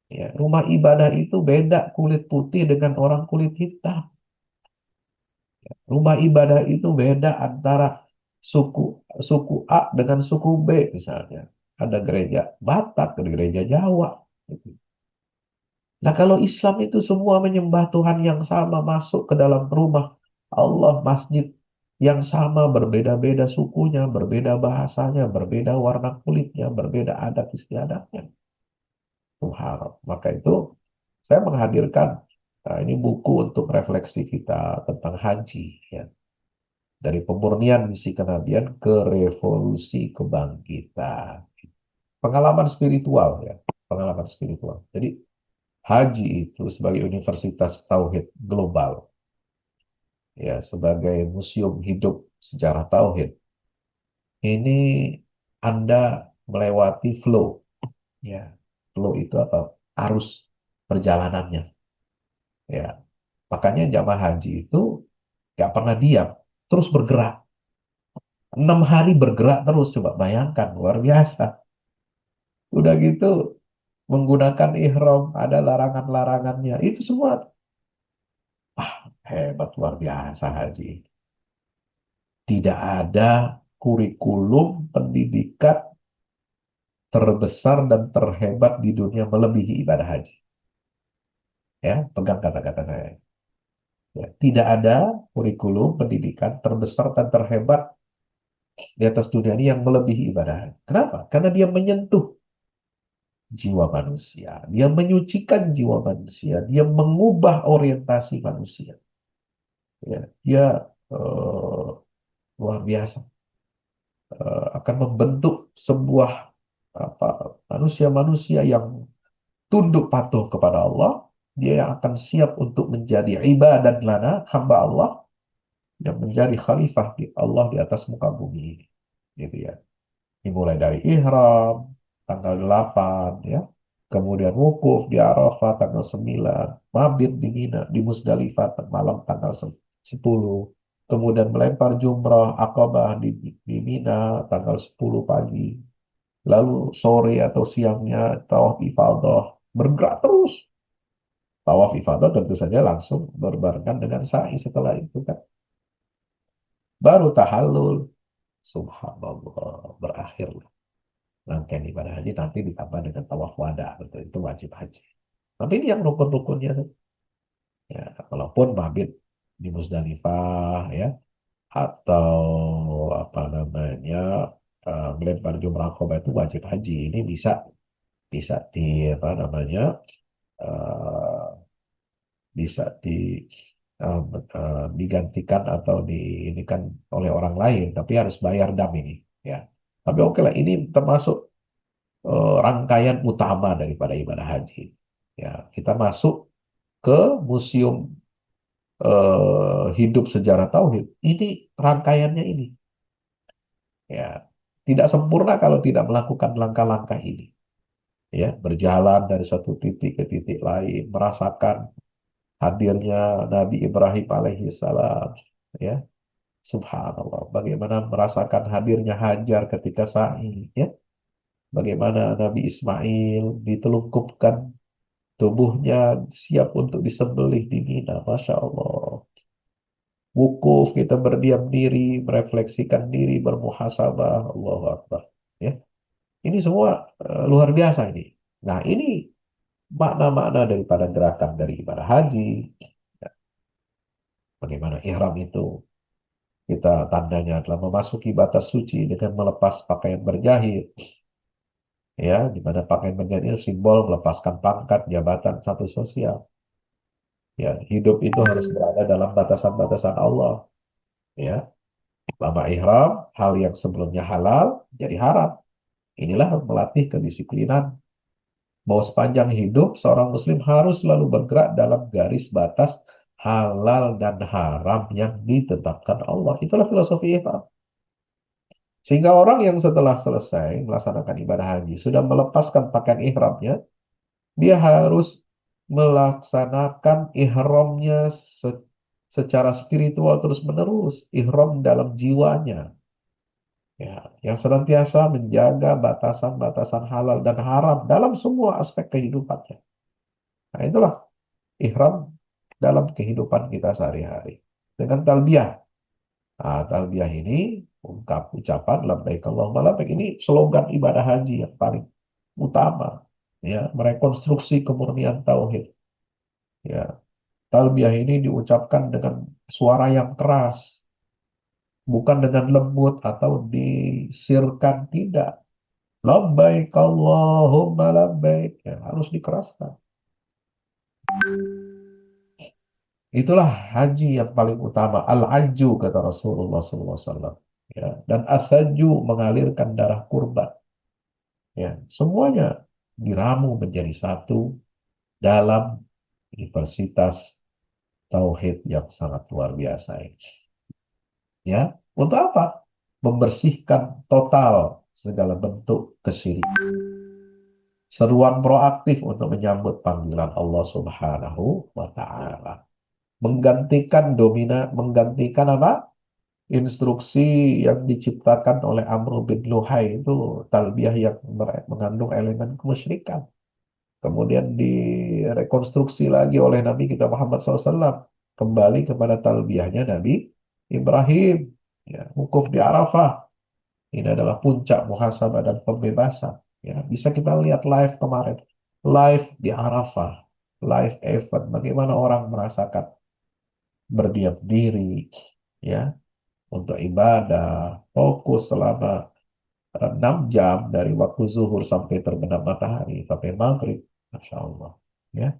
Ya, rumah ibadah itu beda kulit putih dengan orang kulit hitam. Rumah ibadah itu beda antara suku suku A dengan suku B misalnya. Ada gereja Batak, ada gereja Jawa. Gitu. Nah, kalau Islam itu semua menyembah Tuhan yang sama masuk ke dalam rumah Allah, masjid yang sama, berbeda-beda sukunya, berbeda bahasanya, berbeda warna kulitnya, berbeda adat istiadatnya. Tuhan. Maka itu saya menghadirkan, nah, ini buku untuk refleksi kita tentang haji, ya. Dari pemurnian misi kenabian ke revolusi kebangkitan. Pengalaman spiritual, ya, pengalaman spiritual. Jadi haji itu sebagai universitas tauhid global, ya, sebagai museum hidup sejarah tauhid. Ini Anda melewati flow, ya. Flow itu apa? Arus perjalanannya, ya. Makanya jamaah haji itu nggak pernah diam, terus bergerak. 6 hari bergerak terus, coba bayangkan, luar biasa. Udah gitu menggunakan ihram, ada larangan-larangannya. Itu semua hebat, luar biasa haji. Tidak ada kurikulum pendidikan terbesar dan terhebat di dunia melebihi ibadah haji. Ya, pegang kata-kata saya. Ya, tidak ada kurikulum pendidikan terbesar dan terhebat di atas dunia ini yang melebihi ibadah haji. Kenapa? Karena dia menyentuh jiwa manusia, dia menyucikan jiwa manusia, dia mengubah orientasi manusia. Ya, dia eh, luar biasa, akan membentuk sebuah apa manusia-manusia yang tunduk patuh kepada Allah. Dia yang akan siap untuk menjadi ibadah lana, hamba Allah yang menjadi khalifah di Allah di atas muka bumi ini. Gitu, ya. Dimulai dari ihram tanggal 8, ya. Kemudian wukuf di Arafah tanggal 9, mabit di Mina, di Musdalifah malam tanggal 10. Kemudian melempar jumrah Aqabah di Mina tanggal 10 pagi. Lalu sore atau siangnya tawaf ifadah, bergerak terus. Tawaf ifadah tentu saja langsung berbarengan dengan sa'i setelah itu kan. Baru tahallul, subhanallah, berakhir rangkaian ibadah haji nanti ditambah dengan tawaf wada, betul itu wajib haji. Tapi ini yang rukun-rukunnya, ya, walaupun mabit di Musdalifah, ya, atau apa namanya melempar jumrah Aqabah itu wajib haji. Ini bisa bisa di apa namanya eh, bisa digantikan atau ini kan oleh orang lain, tapi harus bayar dam ini, ya. Tapi oke lah, ini termasuk rangkaian utama daripada ibadah haji. Ya, kita masuk ke museum hidup sejarah tauhid, ini rangkaiannya ini. Ya, tidak sempurna kalau tidak melakukan langkah-langkah ini. Ya, berjalan dari satu titik ke titik lain, merasakan hadirnya Nabi Ibrahim alaihi salam. Ya, subhanallah. Bagaimana merasakan hadirnya Hajar ketika sa'i. Ya, bagaimana Nabi Ismail ditelungkupkan tubuhnya siap untuk disembelih di Mina. Masya Allah. Wukuf, kita berdiam diri, merefleksikan diri, bermuhasabah. Allahu Akbar. Ya. Ini semua luar biasa ini. Nah, ini makna-makna daripada gerakan dari ibadah haji. Ya, bagaimana ihram itu kita tandanya adalah memasuki batas suci dengan melepas pakaian berjahit. Ya, di mana pakaian berjahit itu simbol melepaskan pangkat, jabatan, status sosial. Ya, hidup itu harus berada dalam batasan-batasan Allah. Ya, lama ihram, hal yang sebelumnya halal jadi haram. Inilah melatih kedisiplinan. Bahwa sepanjang hidup, seorang muslim harus selalu bergerak dalam garis batas halal dan haram yang ditetapkan Allah. Itulah filosofi ihram. Sehingga orang yang setelah selesai melaksanakan ibadah haji, sudah melepaskan pakaian ihramnya, dia harus melaksanakan ihramnya secara spiritual terus-menerus. Ihram dalam jiwanya. Ya, yang senantiasa menjaga batasan-batasan halal dan haram dalam semua aspek kehidupannya. Nah, itulah ihram dalam kehidupan kita sehari-hari. Dengan talbiyah. Nah, talbiyah ini ungkap ucapan labbaik Allahumma labbaik, ini slogan ibadah haji yang paling utama. Ya, merekonstruksi kemurnian tauhid. Ya, talbiyah ini diucapkan dengan suara yang keras, bukan dengan lembut atau disirkan, tidak. Labbaik Allahumma labbaik, ya, harus dikeraskan. Itulah haji yang paling utama. Al-ajju kata Rasulullah SAW. Ya, dan asaju mengalirkan darah kurban. Ya, semuanya diramu menjadi satu dalam universitas tauhid yang sangat luar biasa ini. Ya, untuk apa? Membersihkan total segala bentuk kesyirikan. Seruan proaktif untuk menyambut panggilan Allah Subhanahu wa taala. Menggantikan apa? Instruksi yang diciptakan oleh Amr bin Luhai, itu talbiyah yang mengandung elemen kemusyrikan. Kemudian direkonstruksi lagi oleh Nabi kita Muhammad SAW. Kembali kepada talbiyahnya Nabi Ibrahim. Ya, wukuf di Arafah. Ini adalah puncak muhasabah dan pembebasan. Ya, bisa kita lihat live kemarin. Live di Arafah. Live event. Bagaimana orang merasakan berdiam diri. Ya, untuk ibadah, fokus selama 6 jam dari waktu zuhur sampai terbenam matahari, sampai maghrib. Masya Allah. Ya.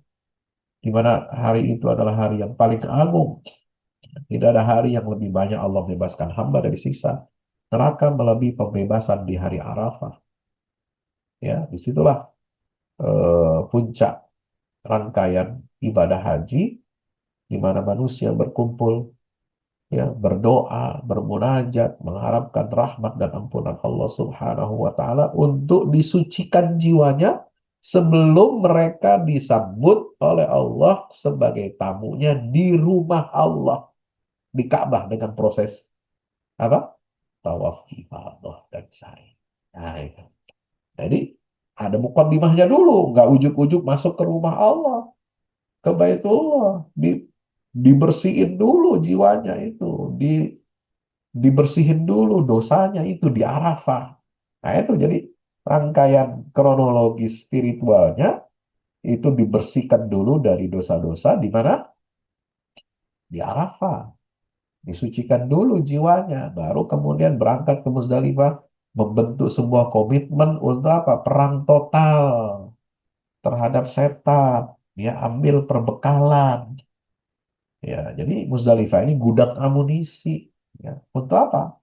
Di mana hari itu adalah hari yang paling agung. Tidak ada hari yang lebih banyak Allah membebaskan hamba dari siksa neraka melebihi pembebasan di hari Arafah. Ya, disitulah puncak rangkaian ibadah haji, di mana manusia berkumpul, ya, berdoa, bermunajat, mengharapkan rahmat dan ampunan Allah Subhanahu wa taala untuk disucikan jiwanya sebelum mereka disambut oleh Allah sebagai tamunya di rumah Allah, di Ka'bah, dengan proses apa? Tawaf ifadah dan sa'i. Nah, itu. Jadi ada mukadimahnya dulu, nggak ujuk-ujuk masuk ke rumah Allah, ke Baitullah, dibersihin dulu jiwanya itu, dibersihin dulu dosanya itu di Arafah. Nah, itu jadi rangkaian kronologis spiritualnya itu dibersihkan dulu dari dosa-dosa di mana? Di Arafah. Disucikan dulu jiwanya, baru kemudian berangkat ke Musdalifah membentuk sebuah komitmen untuk apa? Perang total terhadap setan. Dia ambil perbekalan. Ya, jadi Musdalifah ini gudang amunisi. Ya, untuk apa?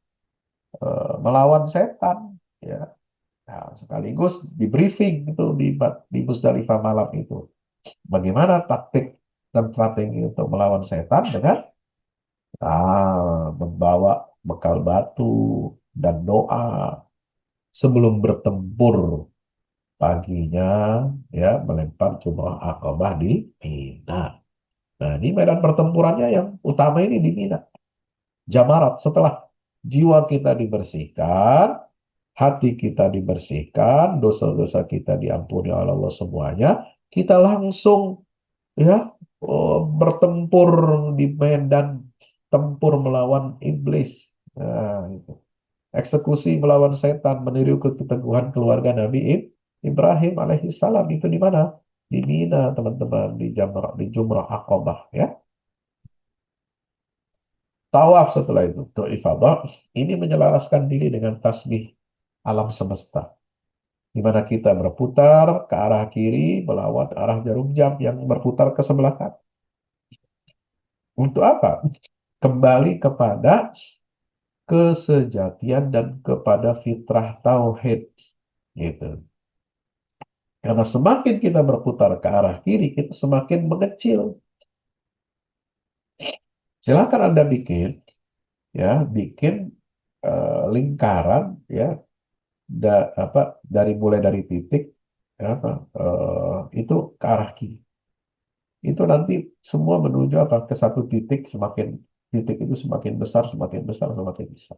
Melawan setan. Ya, nah, sekaligus di briefing itu di Musdalifah malam itu. Bagaimana taktik? dan strategi untuk melawan setan dengan membawa bekal batu dan doa sebelum bertempur paginya, ya melempar jumrah Aqabah di Mina. Nah, ini medan pertempurannya yang utama ini di Mina. Jamarat, setelah jiwa kita dibersihkan, hati kita dibersihkan, dosa-dosa kita diampuni oleh Allah semuanya, kita langsung, ya, bertempur di medan tempur melawan iblis. Nah, itu. Eksekusi melawan setan, meniru keteguhan keluarga Nabi Ibrahim alaihissalam. Itu di mana? Di Mina, teman-teman, di Jumrah Aqabah, ya. Tawaf setelah itu, untuk ifadah, ini menyelaraskan diri dengan tasbih alam semesta, di mana kita berputar ke arah kiri melawan arah jarum jam yang berputar ke sebelah kanan. Untuk apa? Kembali kepada kesejatian dan kepada fitrah tauhid, gitu. Karena semakin kita berputar ke arah kiri, kita semakin mengecil. Silakan Anda bikin, ya, bikin lingkaran, ya, mulai dari titik, ya, itu ke arah kiri. Itu nanti semua menuju apa? Ke satu titik, semakin titik itu semakin besar, semakin besar, semakin besar.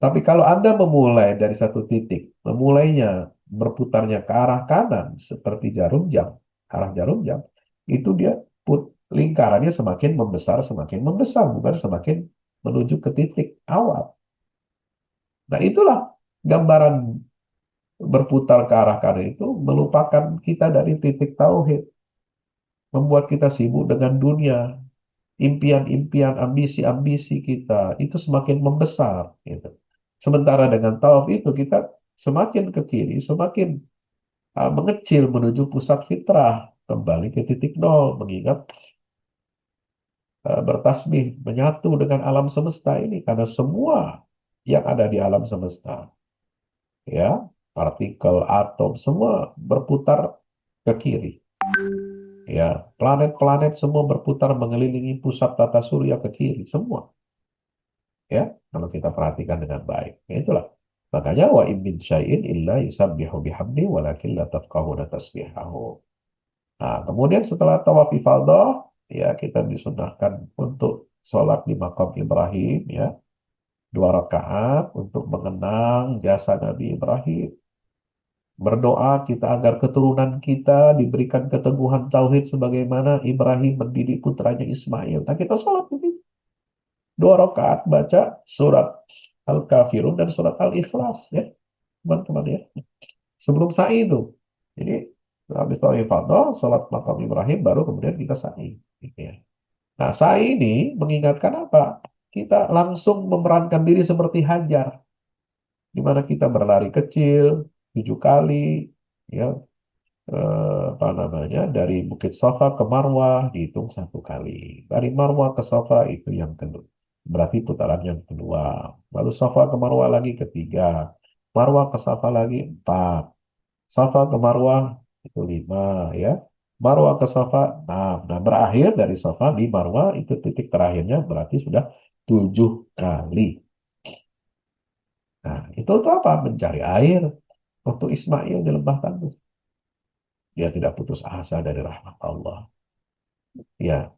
Tapi kalau Anda memulai dari satu titik, memulainya berputarnya ke arah kanan seperti jarum jam, arah jarum jam, itu dia lingkarannya semakin membesar, bukan semakin menuju ke titik awal. Nah, itulah gambaran berputar ke arah kanan itu melupakan kita dari titik tauhid, membuat kita sibuk dengan dunia, impian-impian, ambisi-ambisi kita itu semakin membesar, gitu. Sementara dengan tawaf itu kita semakin ke kiri, semakin mengecil menuju pusat fitrah, kembali ke titik nol, mengingat bertasbih, menyatu dengan alam semesta ini, karena semua yang ada di alam semesta, ya, partikel, atom, semua berputar ke kiri. Ya, planet-planet semua berputar mengelilingi pusat tata surya ke kiri, semua. Ya, kalau kita perhatikan dengan baik. Ya, itulah. Makanya wa in min syai'in illa yusabbihu bihamdi walakin la tafqahuna tasbihahu. Nah, kemudian setelah tawaf ifadah, ya kita disunahkan untuk sholat di makam Ibrahim, ya, 2 rakaat untuk mengenang jasa Nabi Ibrahim. Berdoa kita agar keturunan kita diberikan keteguhan tauhid sebagaimana Ibrahim mendidik putranya Ismail. Nah, kita sholat di situ. 2 rakaat baca surat Al-Kafirun dan surat Al-Ikhlas, ya, teman-teman, ya. Sebelum sa'i itu. Jadi habis tawaf ifadah, sholat makam Ibrahim, baru kemudian kita sa'i, gitu, ya. Nah, sa'i ini mengingatkan apa? Kita langsung memerankan diri seperti Hajar, di mana kita berlari kecil 7 kali, ya, apa namanya, dari Bukit Safa ke Marwah dihitung 1 kali, dari Marwah ke Safa itu yang kedua, berarti putaran yang kedua, lalu Safa ke Marwah lagi ketiga, Marwah ke Safa lagi 4, Safa ke Marwah itu 5, ya, Marwah ke Safa 6, nah berakhir dari Safa di Marwah itu titik terakhirnya berarti sudah 7 kali. Nah, itu tuh apa? Mencari air untuk Ismail di lembah tandus. Dia tidak putus asa dari rahmat Allah. Ya,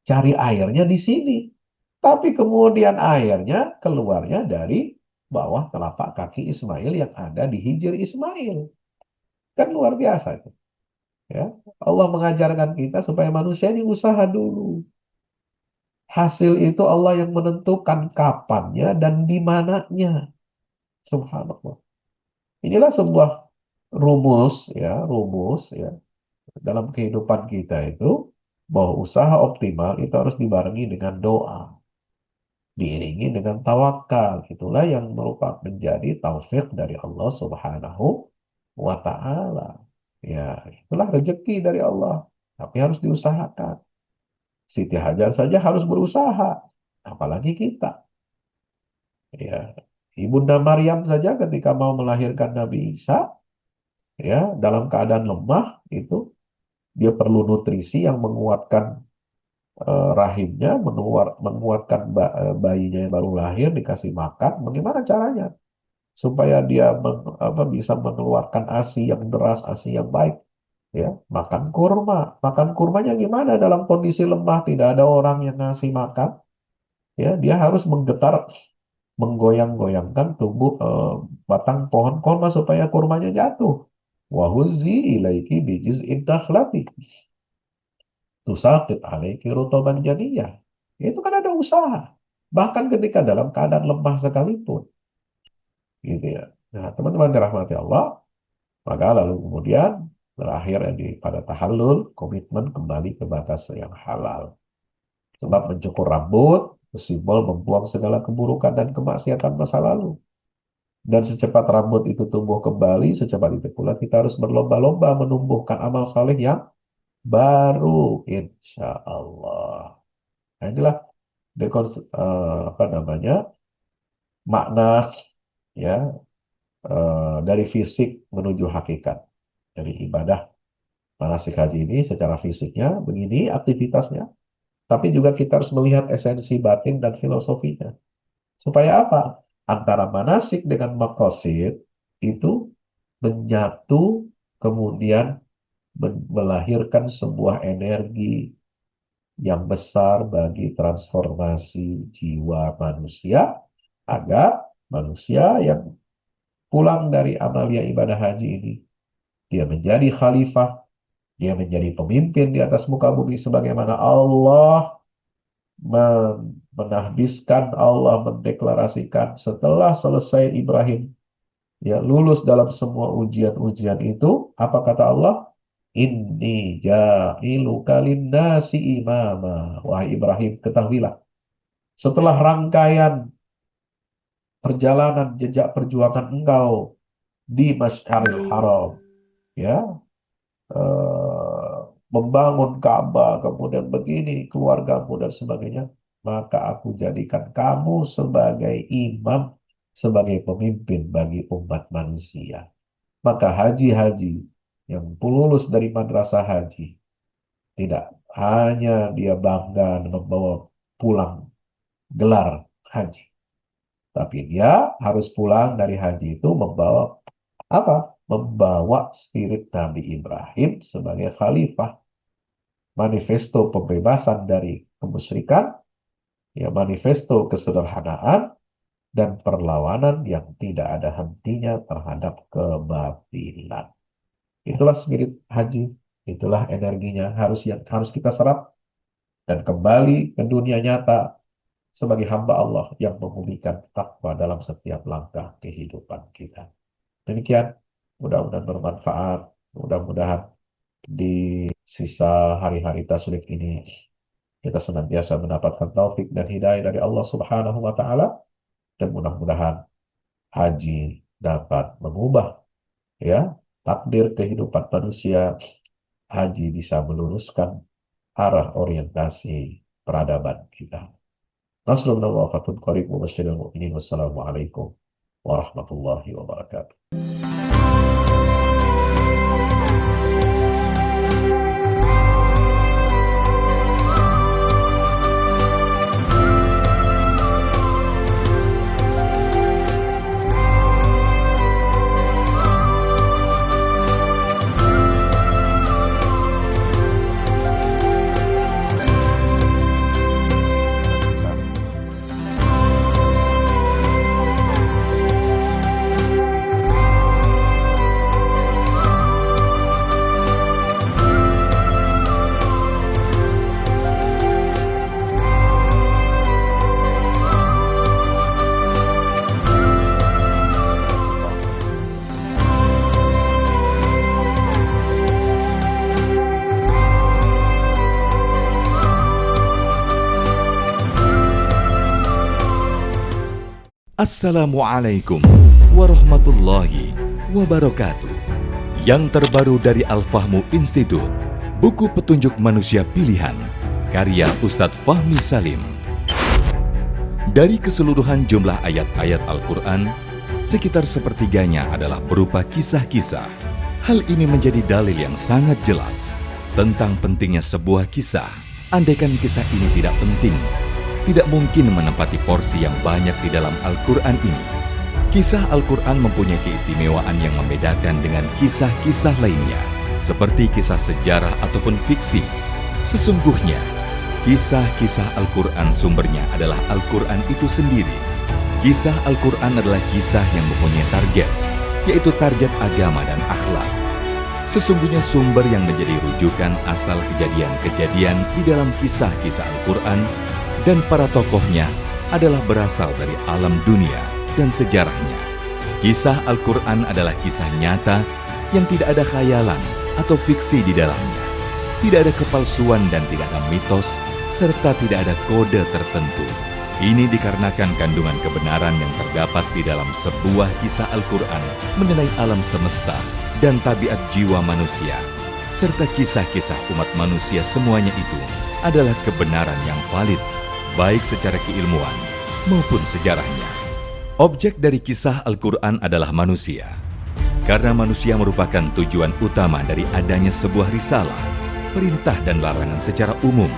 cari airnya di sini. Tapi kemudian airnya keluarnya dari bawah telapak kaki Ismail yang ada di hijir Ismail. Kan luar biasa itu. Ya, Allah mengajarkan kita supaya manusia ini usaha dulu. Hasil itu Allah yang menentukan kapannya dan di mananya. Subhanallah. Inilah sebuah rumus, ya, rumus, ya, dalam kehidupan kita itu, bahwa usaha optimal itu harus dibarengi dengan doa, diiringi dengan tawakal. Itulah yang merupakan menjadi taufik dari Allah Subhanahu wa Ta'ala. Ya, itulah rezeki dari Allah, tapi harus diusahakan. Siti Hajar saja harus berusaha, apalagi kita. Ya, Ibunda Maryam saja ketika mau melahirkan Nabi Isa, ya, dalam keadaan lemah itu, dia perlu nutrisi yang menguatkan rahimnya, menguatkan bayinya yang baru lahir, dikasih makan. Bagaimana caranya supaya dia bisa mengeluarkan ASI yang deras, ASI yang baik? Ya, makan kurma. Makan kurmanya gimana dalam kondisi lemah, tidak ada orang yang ngasih makan? Ya, dia harus menggoyang-goyangkan tubuh batang pohon kurma supaya kurmanya jatuh. Wahuzi ilaiki bijiz'in nakhlati tusaqit alaiki rutoban janiyah. Itu kan ada usaha. Bahkan ketika dalam keadaan lemah sekalipun. Gitu ya. Nah, teman-teman dirahmati Allah, maka lalu kemudian berakhir pada tahallul, komitmen kembali ke batas yang halal. Sebab mencukur rambut, simbol membuang segala keburukan dan kemaksiatan masa lalu. Dan secepat rambut itu tumbuh kembali, secepat itu pula kita harus berlomba-lomba menumbuhkan amal saleh yang baru, insya Allah. Nah, inilah makna ya dari fisik menuju hakikat. Dari ibadah manasik haji ini secara fisiknya begini aktivitasnya, tapi juga kita harus melihat esensi batin dan filosofinya. Supaya apa? Antara manasik dengan maqasid itu menyatu, kemudian melahirkan sebuah energi yang besar bagi transformasi jiwa manusia, agar manusia yang pulang dari amalia ibadah haji ini, dia menjadi khalifah, dia menjadi pemimpin di atas muka bumi sebagaimana Allah menahbiskan, Allah mendeklarasikan setelah selesai Ibrahim ya lulus dalam semua ujian-ujian itu. Apa kata Allah? Inni ja'iluka linnasi imama. Wahai Ibrahim, ketahuilah, setelah rangkaian perjalanan jejak perjuangan engkau di Masyaril Haram, ya, membangun Ka'bah, kemudian begini keluargamu dan sebagainya, maka aku jadikan kamu sebagai imam, sebagai pemimpin bagi umat manusia. Maka haji-haji yang lulus dari madrasah haji, tidak hanya dia bangga membawa pulang gelar haji, tapi dia harus pulang dari haji itu membawa apa? Membawa spirit Nabi Ibrahim sebagai khalifah. Manifesto pembebasan dari kemusyrikan, ya, manifesto kesederhanaan, dan perlawanan yang tidak ada hentinya terhadap kebatilan. Itulah spirit haji, itulah energinya harus kita serap dan kembali ke dunia nyata sebagai hamba Allah yang memulihkan takwa dalam setiap langkah kehidupan kita. Demikian, mudah-mudahan bermanfaat, mudah-mudahan di sisa hari-hari tasyrik ini kita senantiasa mendapatkan taufik dan hidayah dari Allah Subhanahu wa taala, dan mudah-mudahan haji dapat mengubah ya takdir kehidupan manusia. Haji bisa meluruskan arah orientasi peradaban kita. Nasrullah wa fatun qarib wa basyiril mu'minin. Wassalamualaikum warahmatullahi wabarakatuh. Assalamualaikum warahmatullahi wabarakatuh. Yang terbaru dari Al-Fahmu Institute, buku petunjuk manusia pilihan, karya Ustadz Fahmi Salim. Dari keseluruhan jumlah ayat-ayat Al-Quran, sekitar sepertiganya adalah berupa kisah-kisah. Hal ini menjadi dalil yang sangat jelas tentang pentingnya sebuah kisah. Andaikan kisah ini tidak penting, tidak mungkin menempati porsi yang banyak di dalam Al-Quran ini. Kisah Al-Quran mempunyai keistimewaan yang membedakan dengan kisah-kisah lainnya, seperti kisah sejarah ataupun fiksi. Sesungguhnya, kisah-kisah Al-Quran sumbernya adalah Al-Quran itu sendiri. Kisah Al-Quran adalah kisah yang mempunyai target, yaitu target agama dan akhlak. Sesungguhnya sumber yang menjadi rujukan asal kejadian-kejadian di dalam kisah-kisah Al-Quran dan para tokohnya adalah berasal dari alam dunia dan sejarahnya. Kisah Al-Quran adalah kisah nyata yang tidak ada khayalan atau fiksi di dalamnya. Tidak ada kepalsuan dan tidak ada mitos, serta tidak ada kode tertentu. Ini dikarenakan kandungan kebenaran yang terdapat di dalam sebuah kisah Al-Quran mengenai alam semesta dan tabiat jiwa manusia, serta kisah-kisah umat manusia semuanya itu adalah kebenaran yang valid, baik secara keilmuan maupun sejarahnya. Objek dari kisah Al-Quran adalah manusia, karena manusia merupakan tujuan utama dari adanya sebuah risalah, perintah dan larangan secara umum.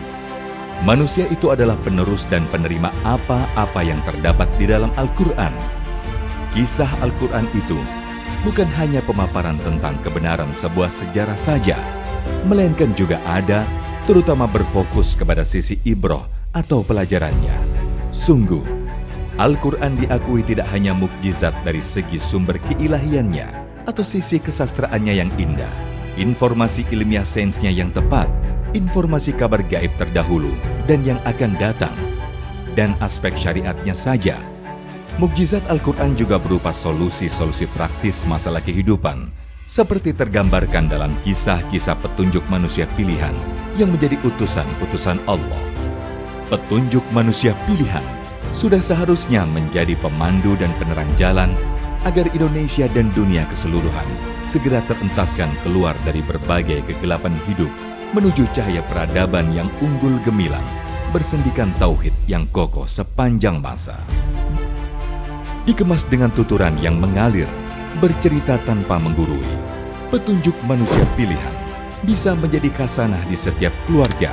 Manusia itu adalah penerus dan penerima apa-apa yang terdapat di dalam Al-Quran. Kisah Al-Quran itu bukan hanya pemaparan tentang kebenaran sebuah sejarah saja, melainkan juga ada, terutama berfokus kepada sisi ibroh atau pelajarannya. Sungguh, Al-Quran diakui tidak hanya mukjizat dari segi sumber keilahiannya atau sisi kesastraannya yang indah, informasi ilmiah sainsnya yang tepat, informasi kabar gaib terdahulu dan yang akan datang, dan aspek syariatnya saja. Mukjizat Al-Quran juga berupa solusi-solusi praktis masalah kehidupan, seperti tergambarkan dalam kisah-kisah petunjuk manusia pilihan yang menjadi utusan-utusan Allah. Petunjuk manusia pilihan sudah seharusnya menjadi pemandu dan penerang jalan agar Indonesia dan dunia keseluruhan segera terentaskan keluar dari berbagai kegelapan hidup menuju cahaya peradaban yang unggul gemilang, bersendikan tauhid yang kokoh sepanjang masa. Dikemas dengan tuturan yang mengalir, bercerita tanpa menggurui, petunjuk manusia pilihan bisa menjadi khasanah di setiap keluarga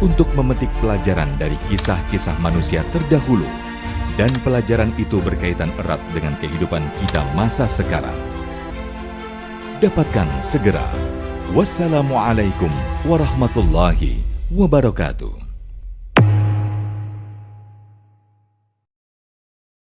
untuk memetik pelajaran dari kisah-kisah manusia terdahulu, dan pelajaran itu berkaitan erat dengan kehidupan kita masa sekarang. Dapatkan segera. Wassalamualaikum warahmatullahi wabarakatuh.